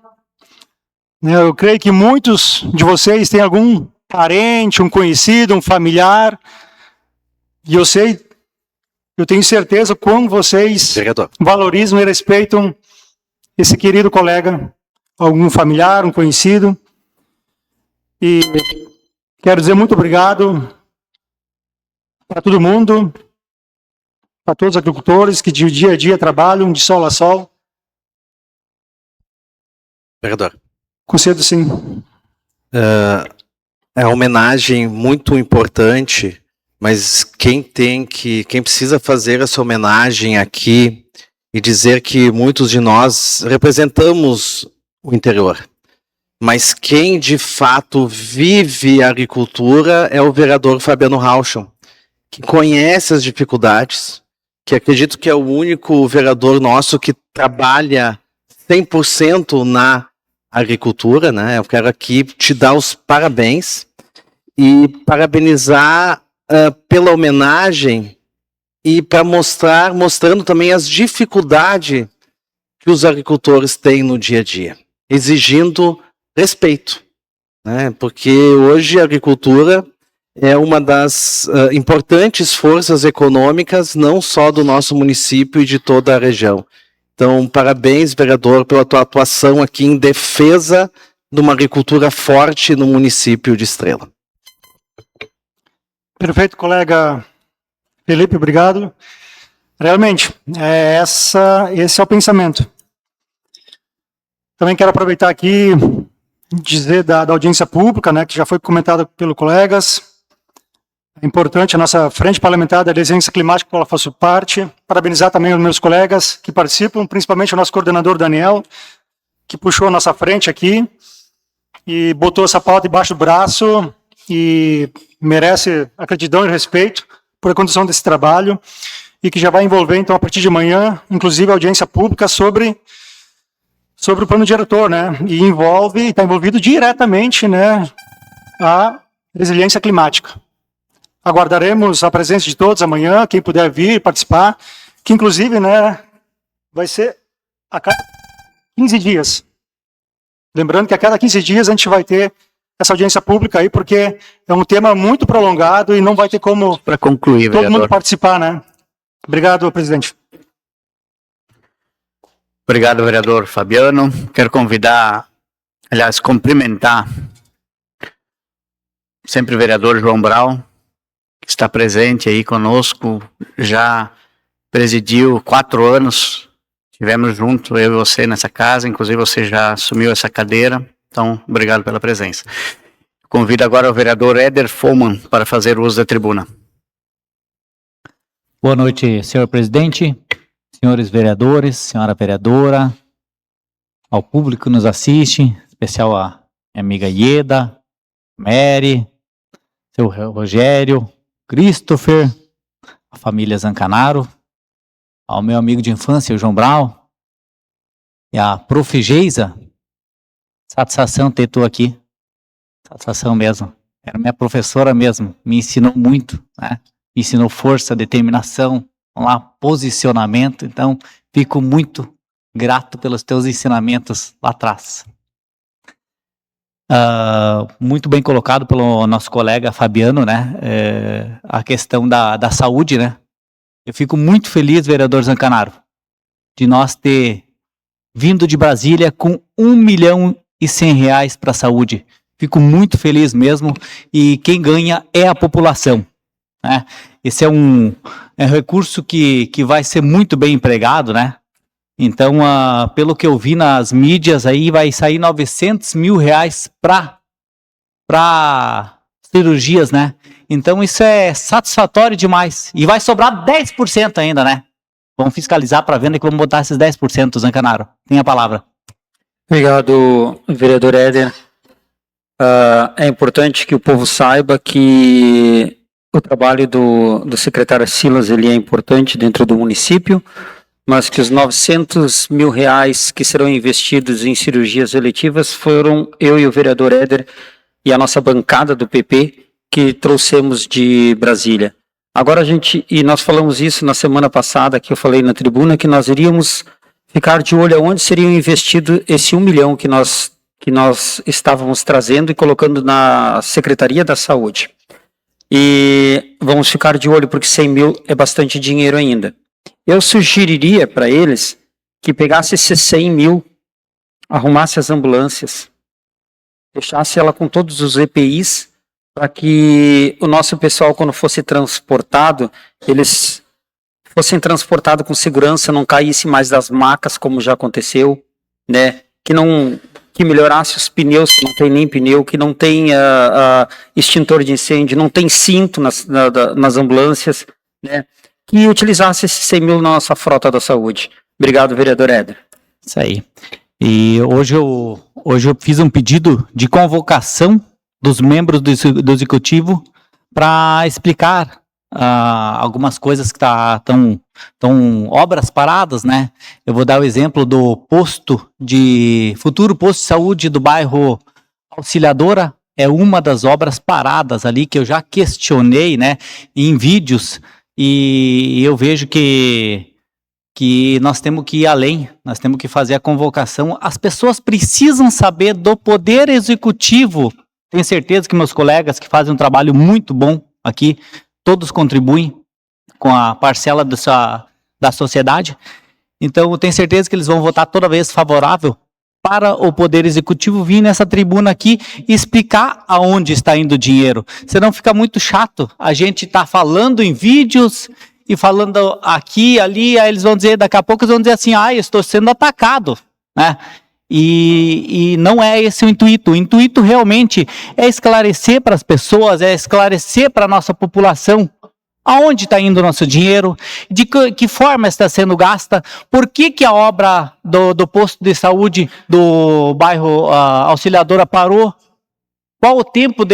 Eu creio que muitos de vocês têm algum parente, um conhecido, um familiar. E eu sei Eu tenho certeza como vocês valorizam e respeitam esse querido colega, algum familiar, um conhecido. E quero dizer muito obrigado para todo mundo, para todos os agricultores que de dia a dia trabalham de sol a sol. Vereador. Concedo sim. É uma homenagem muito importante, mas quem precisa fazer essa homenagem aqui e dizer que muitos de nós representamos o interior, mas quem de fato vive a agricultura é o vereador Fabiano Rauschel, que conhece as dificuldades, que acredito que é o único vereador nosso que trabalha 100% na agricultura, né? Eu quero aqui te dar os parabéns e parabenizar pela homenagem e para mostrando também as dificuldades que os agricultores têm no dia a dia, exigindo respeito, né? Porque hoje a agricultura é uma das importantes forças econômicas, não só do nosso município e de toda a região. Então, parabéns, vereador, pela tua atuação aqui em defesa de uma agricultura forte no município de Estrela. Perfeito, colega Felipe, obrigado. Realmente, esse é o pensamento. Também quero aproveitar aqui dizer da audiência pública, né, que já foi comentada pelos colegas. É importante a nossa frente parlamentar da resiliência climática, que ela faço parte. Parabenizar também os meus colegas que participam, principalmente o nosso coordenador Daniel, que puxou a nossa frente aqui e botou essa pauta debaixo do braço e merece a gratidão e respeito por a condução desse trabalho e que já vai envolver, então, a partir de amanhã, inclusive a audiência pública sobre o plano diretor, né? E está envolvido diretamente, né, a resiliência climática. Aguardaremos a presença de todos amanhã, quem puder vir participar, que inclusive, né, vai ser a cada 15 dias. Lembrando que a cada 15 dias a gente vai ter essa audiência pública aí, porque é um tema muito prolongado e não vai ter como para concluir, todo mundo participar, né? Obrigado, presidente. Obrigado, vereador Fabiano. Quero cumprimentar sempre o vereador João Brau, que está presente aí conosco, já presidiu 4 anos, estivemos juntos, eu e você, nessa casa, inclusive você já assumiu essa cadeira, então, obrigado pela presença. Convido agora o vereador Éder Foman para fazer uso da tribuna. Boa noite, senhor presidente, senhores vereadores, senhora vereadora, ao público que nos assiste, em especial a minha amiga Ieda, Mary, seu Rogério, Christopher, a família Zancanaro, ao meu amigo de infância, o João Brau, e a prof. Geisa. Satisfação ter tu aqui. Satisfação mesmo. Era minha professora mesmo. Me ensinou muito, né? Me ensinou força, determinação, posicionamento. Então, fico muito grato pelos teus ensinamentos lá atrás. Muito bem colocado pelo nosso colega Fabiano, né? A questão da saúde, né? Eu fico muito feliz, vereador Zancanaro, de nós ter vindo de Brasília com R$1.100.000 para a saúde. Fico muito feliz mesmo, e quem ganha é a população, né? Esse é um recurso que vai ser muito bem empregado, né? Então, pelo que eu vi nas mídias, aí vai sair R$900 mil para cirurgias, né? Então, isso é satisfatório demais. E vai sobrar 10% ainda, né? Vamos fiscalizar para venda que vamos botar esses 10%, Zancanaro. Tem a palavra. Obrigado, vereador Éder. É importante que o povo saiba que o trabalho do secretário Silas, ele é importante dentro do município, mas que os R$900 mil que serão investidos em cirurgias eletivas foram eu e o vereador Éder e a nossa bancada do PP que trouxemos de Brasília. Agora e nós falamos isso na semana passada, que eu falei na tribuna, que nós iríamos ficar de olho aonde seria investido esse 1 milhão que nós estávamos trazendo e colocando na Secretaria da Saúde. E vamos ficar de olho, porque 100 mil é bastante dinheiro ainda. Eu sugeriria para eles que pegasse esses 100 mil, arrumasse as ambulâncias, deixasse ela com todos os EPIs, para que o nosso pessoal, quando fosse transportado, eles fossem transportados com segurança, não caísse mais das macas, como já aconteceu, né? Que melhorasse os pneus, que não tem nem pneu, que não tem extintor de incêndio, não tem cinto nas ambulâncias, né? Que utilizasse esses 100 mil na nossa frota da saúde. Obrigado, vereador Éder. Isso aí. E hoje eu fiz um pedido de convocação dos membros do executivo para explicar algumas coisas que estão obras paradas, né? Eu vou dar o exemplo do futuro posto de saúde do bairro Auxiliadora, é uma das obras paradas ali que eu já questionei, né, em vídeos, e eu vejo que nós temos que ir além, nós temos que fazer a convocação. As pessoas precisam saber do poder executivo. Tenho certeza que meus colegas que fazem um trabalho muito bom aqui, todos contribuem com a parcela da sociedade. Então, eu tenho certeza que eles vão votar toda vez favorável para o Poder Executivo vir nessa tribuna aqui e explicar aonde está indo o dinheiro. Senão fica muito chato. A gente está falando em vídeos e falando aqui, ali, aí eles vão dizer, daqui a pouco eles vão dizer assim, eu estou sendo atacado, né? E não é esse o intuito. O intuito realmente é esclarecer para as pessoas, é esclarecer para a nossa população aonde está indo o nosso dinheiro, de que forma está sendo gasta, por que a obra do posto de saúde do bairro Auxiliadora parou, qual o tempo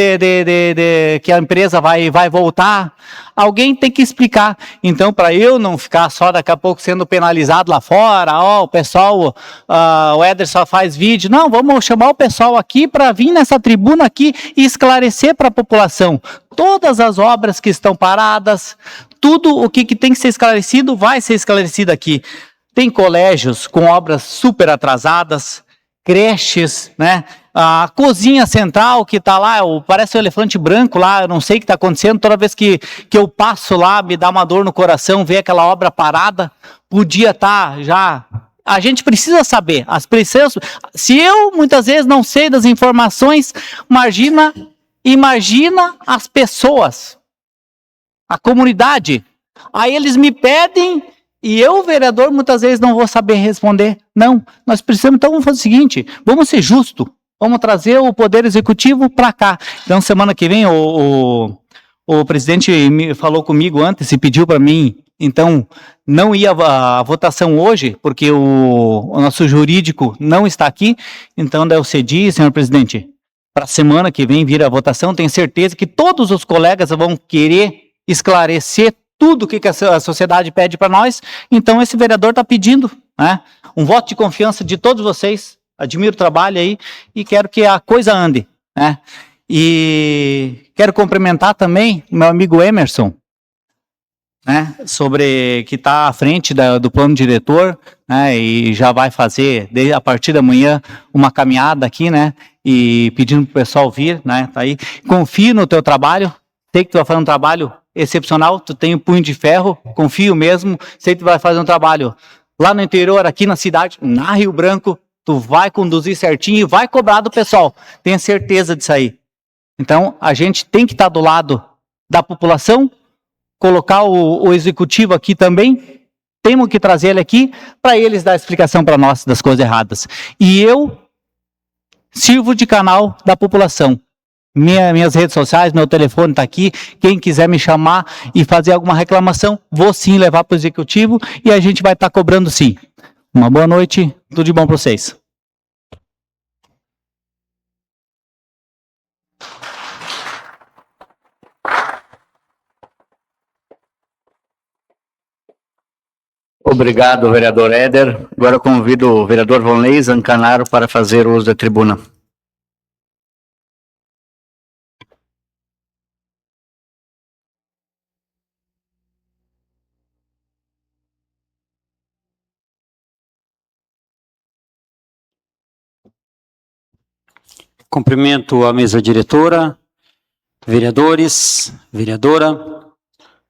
que a empresa vai voltar. Alguém tem que explicar. Então, para eu não ficar só daqui a pouco sendo penalizado lá fora, o pessoal, o Éder só faz vídeo. Não, vamos chamar o pessoal aqui para vir nessa tribuna aqui e esclarecer para a população. Todas as obras que estão paradas, tudo o que tem que ser esclarecido vai ser esclarecido aqui. Tem colégios com obras super atrasadas, creches, né? A cozinha central que está lá, parece um elefante branco lá, eu não sei o que está acontecendo, toda vez que eu passo lá, me dá uma dor no coração, ver aquela obra parada, podia estar já... A gente precisa saber, se eu muitas vezes não sei das informações, imagina as pessoas, a comunidade, aí eles me pedem... E eu, vereador, muitas vezes não vou saber responder. Não, nós precisamos, então vamos fazer o seguinte, vamos ser justos, vamos trazer o Poder Executivo para cá. Então, semana que vem, o presidente falou comigo antes e pediu para mim, então, não ia a votação hoje, porque o nosso jurídico não está aqui, então daí eu cedi, senhor presidente, para a semana que vem vir a votação, tenho certeza que todos os colegas vão querer esclarecer tudo o que a sociedade pede para nós, então esse vereador está pedindo, né, um voto de confiança de todos vocês, admiro o trabalho aí e quero que a coisa ande, né, e quero cumprimentar também o meu amigo Emerson, né, sobre que está à frente do plano diretor, né, e já vai fazer, a partir da manhã, uma caminhada aqui, né, e pedindo para o pessoal vir, né, tá aí, confio no teu trabalho, sei que tu vai fazer um trabalho excepcional, tu tem um punho de ferro, confio mesmo, sei que tu vai fazer um trabalho lá no interior, aqui na cidade, na Rio Branco, tu vai conduzir certinho e vai cobrar do pessoal, tenho certeza disso aí. Então, a gente tem que estar do lado da população, colocar o executivo aqui também, temos que trazer ele aqui, para eles dar explicação para nós das coisas erradas. E eu sirvo de canal da população. Minhas redes sociais, meu telefone está aqui, quem quiser me chamar e fazer alguma reclamação, vou sim levar para o executivo e a gente vai estar cobrando sim. Uma boa noite, tudo de bom para vocês. Obrigado, vereador Éder. Agora eu convido o vereador Vonley Zancanaro para fazer uso da tribuna. Cumprimento a mesa diretora, vereadores, vereadora,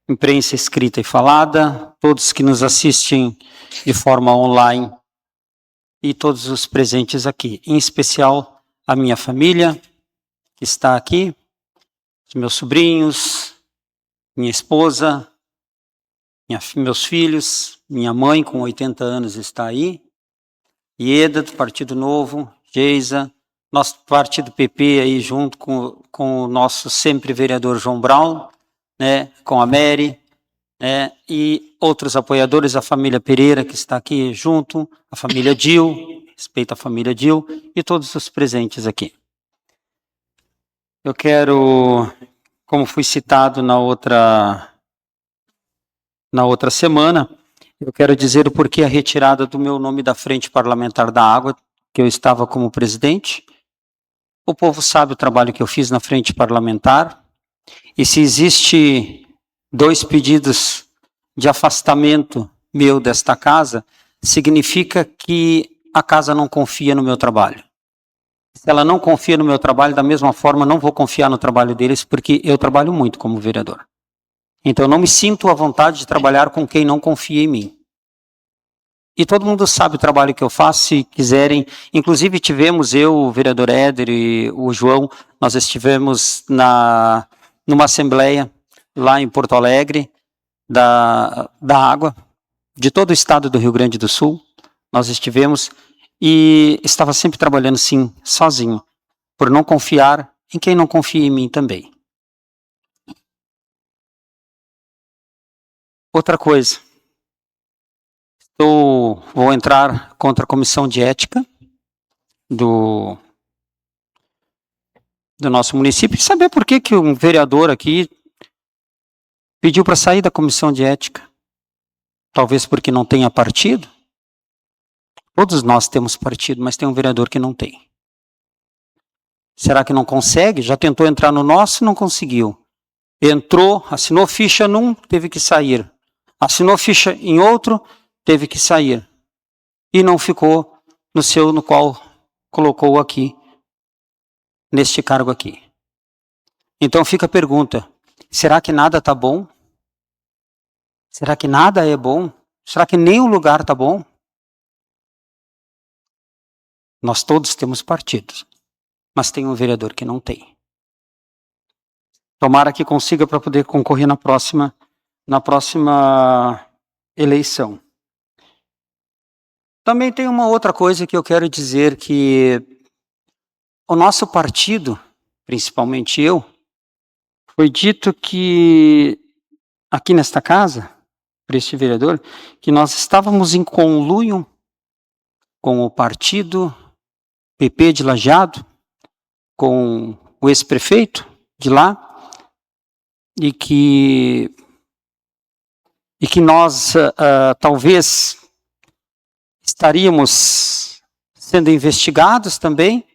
imprensa escrita e falada, todos que nos assistem de forma online e todos os presentes aqui, em especial a minha família que está aqui, os meus sobrinhos, minha esposa, meus filhos, minha mãe com 80 anos está aí, Ieda do Partido Novo, Geisa, nosso partido PP aí junto com o nosso sempre vereador João Brown, né, com a Mary, né, e outros apoiadores, a família Pereira que está aqui junto, a família Dil, respeito a família Dil e todos os presentes aqui. Eu quero, como fui citado na outra semana, eu quero dizer o porquê a retirada do meu nome da Frente Parlamentar da Água, que eu estava como presidente. O povo sabe o trabalho que eu fiz na Frente Parlamentar, e se existe 2 pedidos de afastamento meu desta casa, significa que a casa não confia no meu trabalho. Se ela não confia no meu trabalho, da mesma forma, não vou confiar no trabalho deles, porque eu trabalho muito como vereador. Então, eu não me sinto à vontade de trabalhar com quem não confia em mim. E todo mundo sabe o trabalho que eu faço, se quiserem. Inclusive, tivemos o vereador Éder e o João, nós estivemos numa assembleia lá em Porto Alegre, da água, de todo o estado do Rio Grande do Sul. Nós estivemos e estava sempre trabalhando, sim, sozinho, por não confiar em quem não confia em mim também. Outra coisa, vou entrar contra a comissão de ética do nosso município e saber por que um vereador aqui pediu para sair da comissão de ética. Talvez porque não tenha partido. Todos nós temos partido, mas tem um vereador que não tem. Será que não consegue? Já tentou entrar no nosso e não conseguiu. Entrou, assinou ficha num, teve que sair. Assinou ficha em outro, teve que sair. E não ficou no qual colocou aqui, neste cargo aqui. Então fica a pergunta, será que nada está bom? Será que nada é bom? Será que nem o lugar está bom? Nós todos temos partidos, mas tem um vereador que não tem. Tomara que consiga para poder concorrer na próxima eleição. Também tem uma outra coisa que eu quero dizer, que o nosso partido, principalmente eu, foi dito que aqui nesta casa, por este vereador, que nós estávamos em conluio com o partido PP de Lajeado, com o ex-prefeito de lá, e que nós talvez estaríamos sendo investigados também,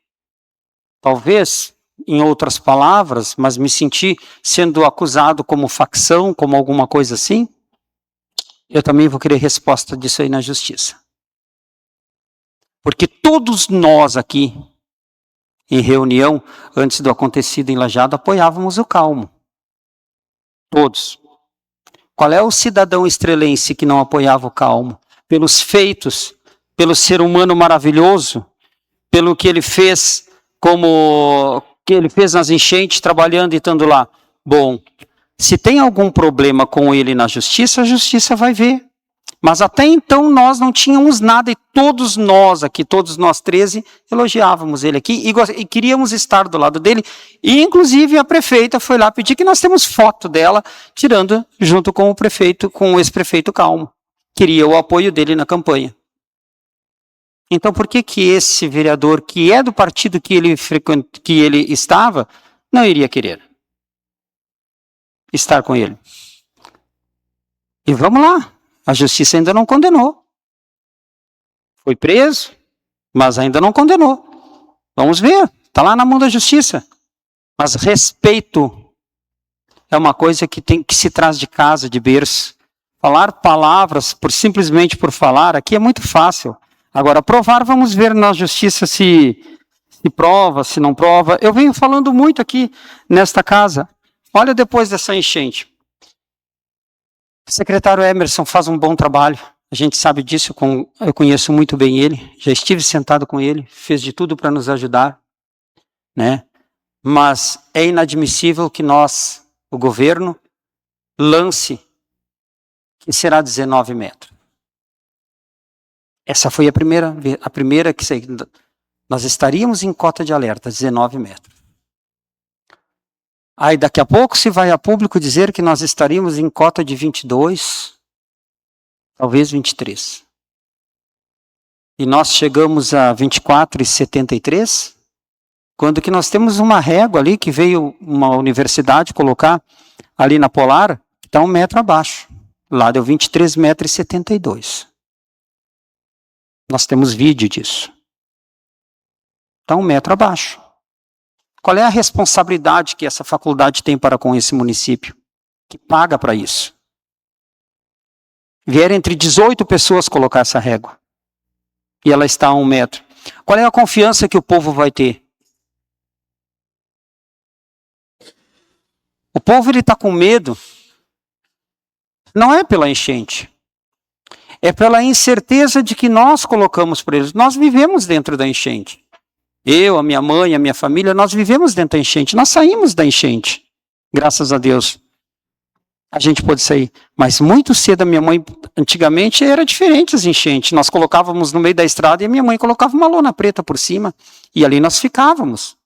talvez, em outras palavras, mas me senti sendo acusado como facção, como alguma coisa assim. Eu também vou querer resposta disso aí na justiça. Porque todos nós aqui, em reunião, antes do acontecido em Lajeado, apoiávamos o Calmo. Todos. Qual é o cidadão estrelense que não apoiava o Calmo? Pelos feitos, pelo ser humano maravilhoso, pelo que ele fez, como que ele fez nas enchentes, trabalhando e estando lá. Bom, se tem algum problema com ele na justiça, a justiça vai ver. Mas até então nós não tínhamos nada e todos nós aqui, todos nós 13, elogiávamos ele aqui e queríamos estar do lado dele. E inclusive a prefeita foi lá pedir que nós temos foto dela, tirando junto com o prefeito, com o ex-prefeito Calmo. Queria o apoio dele na campanha. Então por que esse vereador, que é do partido que ele estava, não iria querer estar com ele? E vamos lá. A justiça ainda não condenou. Foi preso, mas ainda não condenou. Vamos ver, está lá na mão da justiça. Mas respeito é uma coisa que se traz de casa, de berço. Falar palavras simplesmente por falar, aqui é muito fácil. Agora, provar, vamos ver na justiça se se prova, se não prova. Eu venho falando muito aqui nesta casa. Olha depois dessa enchente. O secretário Emerson faz um bom trabalho. A gente sabe disso, eu conheço muito bem ele. Já estive sentado com ele, fez de tudo para nos ajudar, né? Mas é inadmissível que nós, o governo, lance que será 19 metros. Essa foi a primeira que nós estaríamos em cota de alerta, 19 metros. Aí daqui a pouco se vai a público dizer que nós estaríamos em cota de 22, talvez 23. E nós chegamos a 24,73, quando que nós temos uma régua ali que veio uma universidade colocar ali na Polar, que está 1 metro abaixo. Lá deu 23,72 metros. Nós temos vídeo disso. Está 1 metro abaixo. Qual é a responsabilidade que essa faculdade tem para com esse município? Que paga para isso. Vieram entre 18 pessoas colocar essa régua. E ela está a 1 metro. Qual é a confiança que o povo vai ter? O povo está com medo. Não é pela enchente. É pela incerteza de que nós colocamos para eles. Nós vivemos dentro da enchente. Eu, a minha mãe, a minha família, nós vivemos dentro da enchente. Nós saímos da enchente. Graças a Deus. A gente pôde sair. Mas muito cedo a minha mãe, antigamente, era diferente as enchentes. Nós colocávamos no meio da estrada e a minha mãe colocava uma lona preta por cima. E ali nós ficávamos.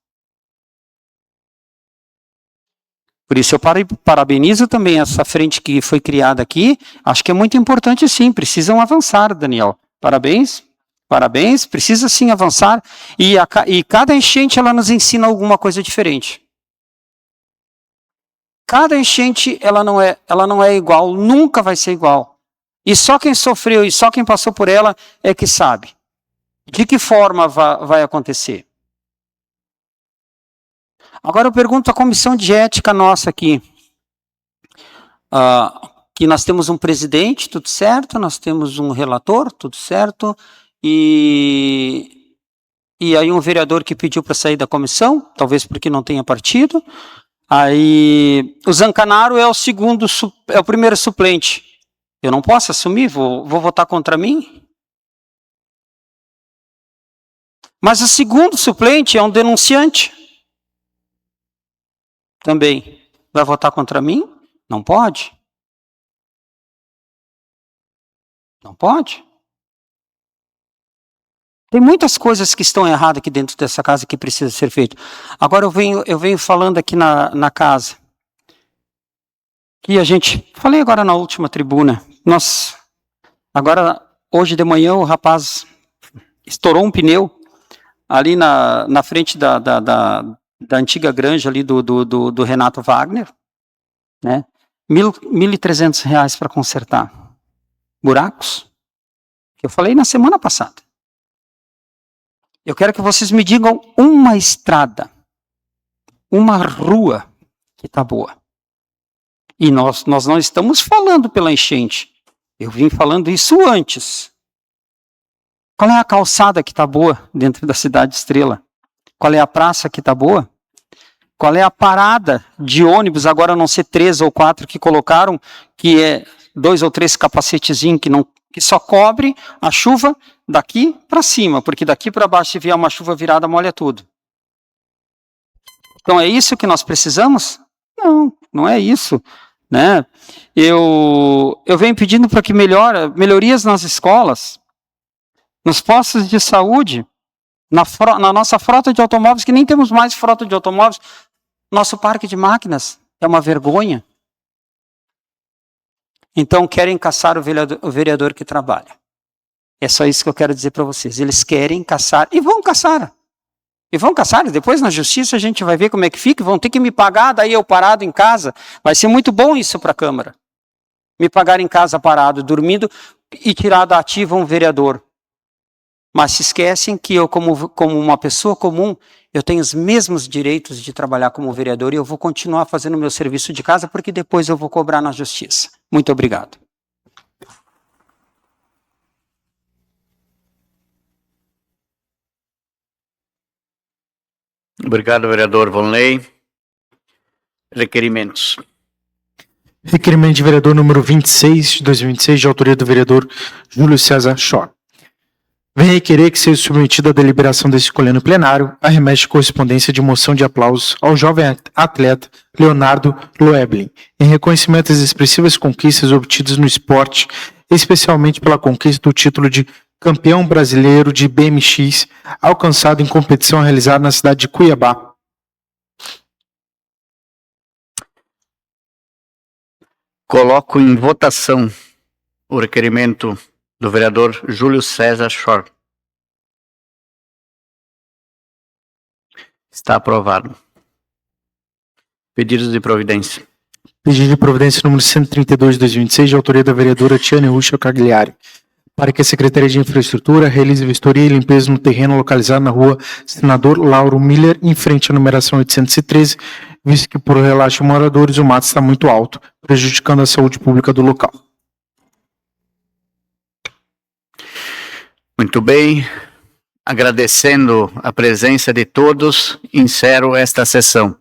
Por isso eu parabenizo também essa frente que foi criada aqui. Acho que é muito importante sim, precisam avançar, Daniel. Parabéns, parabéns, precisa sim avançar. E cada enchente ela nos ensina alguma coisa diferente. Cada enchente ela não é igual, nunca vai ser igual. E só quem sofreu e só quem passou por ela é que sabe. De que forma vai acontecer? Agora eu pergunto à comissão de ética nossa aqui, que nós temos um presidente, tudo certo, nós temos um relator, tudo certo, e aí um vereador que pediu para sair da comissão, talvez porque não tenha partido, aí o Zancanaro é o primeiro suplente. Eu não posso assumir, vou votar contra mim? Mas o segundo suplente é um denunciante. Também. Vai votar contra mim? Não pode. Não pode. Tem muitas coisas que estão erradas aqui dentro dessa casa que precisa ser feito. Agora eu venho falando aqui na casa. Que falei agora na última tribuna. Agora, hoje de manhã, o rapaz estourou um pneu ali na frente da antiga granja ali do Renato Wagner, né? R$1.300 para consertar buracos, que eu falei na semana passada. Eu quero que vocês me digam uma estrada, uma rua que está boa. E nós não estamos falando pela enchente. Eu vim falando isso antes. Qual é a calçada que está boa dentro da cidade Estrela? Qual é a praça que está boa? Qual é a parada de ônibus, agora não ser 3 ou 4 que colocaram, que é 2 ou 3 capacetezinhos que só cobre a chuva daqui para cima, porque daqui para baixo, se vier uma chuva virada, molha tudo. Então é isso que nós precisamos? Não é isso. Né? Eu venho pedindo para que melhorias nas escolas, nos postos de saúde, na nossa frota de automóveis, que nem temos mais frota de automóveis. Nosso parque de máquinas é uma vergonha. Então querem caçar o vereador que trabalha. É só isso que eu quero dizer para vocês. Eles querem caçar e vão caçar. E vão caçar, e depois na justiça a gente vai ver como é que fica, vão ter que me pagar, daí eu parado em casa. Vai ser muito bom isso para a Câmara. Me pagar em casa parado, dormindo, e tirar da ativa um vereador. Mas se esquecem que eu, como uma pessoa comum, eu tenho os mesmos direitos de trabalhar como vereador e eu vou continuar fazendo o meu serviço de casa, porque depois eu vou cobrar na justiça. Muito obrigado. Obrigado, vereador Vonley. Requerimentos. Requerimento de vereador número 26, de 2026, de autoria do vereador Júlio César Schor. Vem requerer que seja submetida à deliberação deste colégio plenário a remessa de correspondência de moção de aplausos ao jovem atleta Leonardo Loeblin, em reconhecimento às expressivas conquistas obtidas no esporte, especialmente pela conquista do título de campeão brasileiro de BMX, alcançado em competição realizada na cidade de Cuiabá. Coloco em votação o requerimento do vereador Júlio César Schor. Está aprovado. Pedidos de providência. Pedido de providência número 132 de 2026, de autoria da vereadora Tiane Ruschel Cagliari, para que a Secretaria de Infraestrutura realize vistoria e limpeza no terreno localizado na rua Senador Lauro Miller, em frente à numeração 813, visto que, por relato de moradores, o mato está muito alto, prejudicando a saúde pública do local. Muito bem. Agradecendo a presença de todos, encerro esta sessão.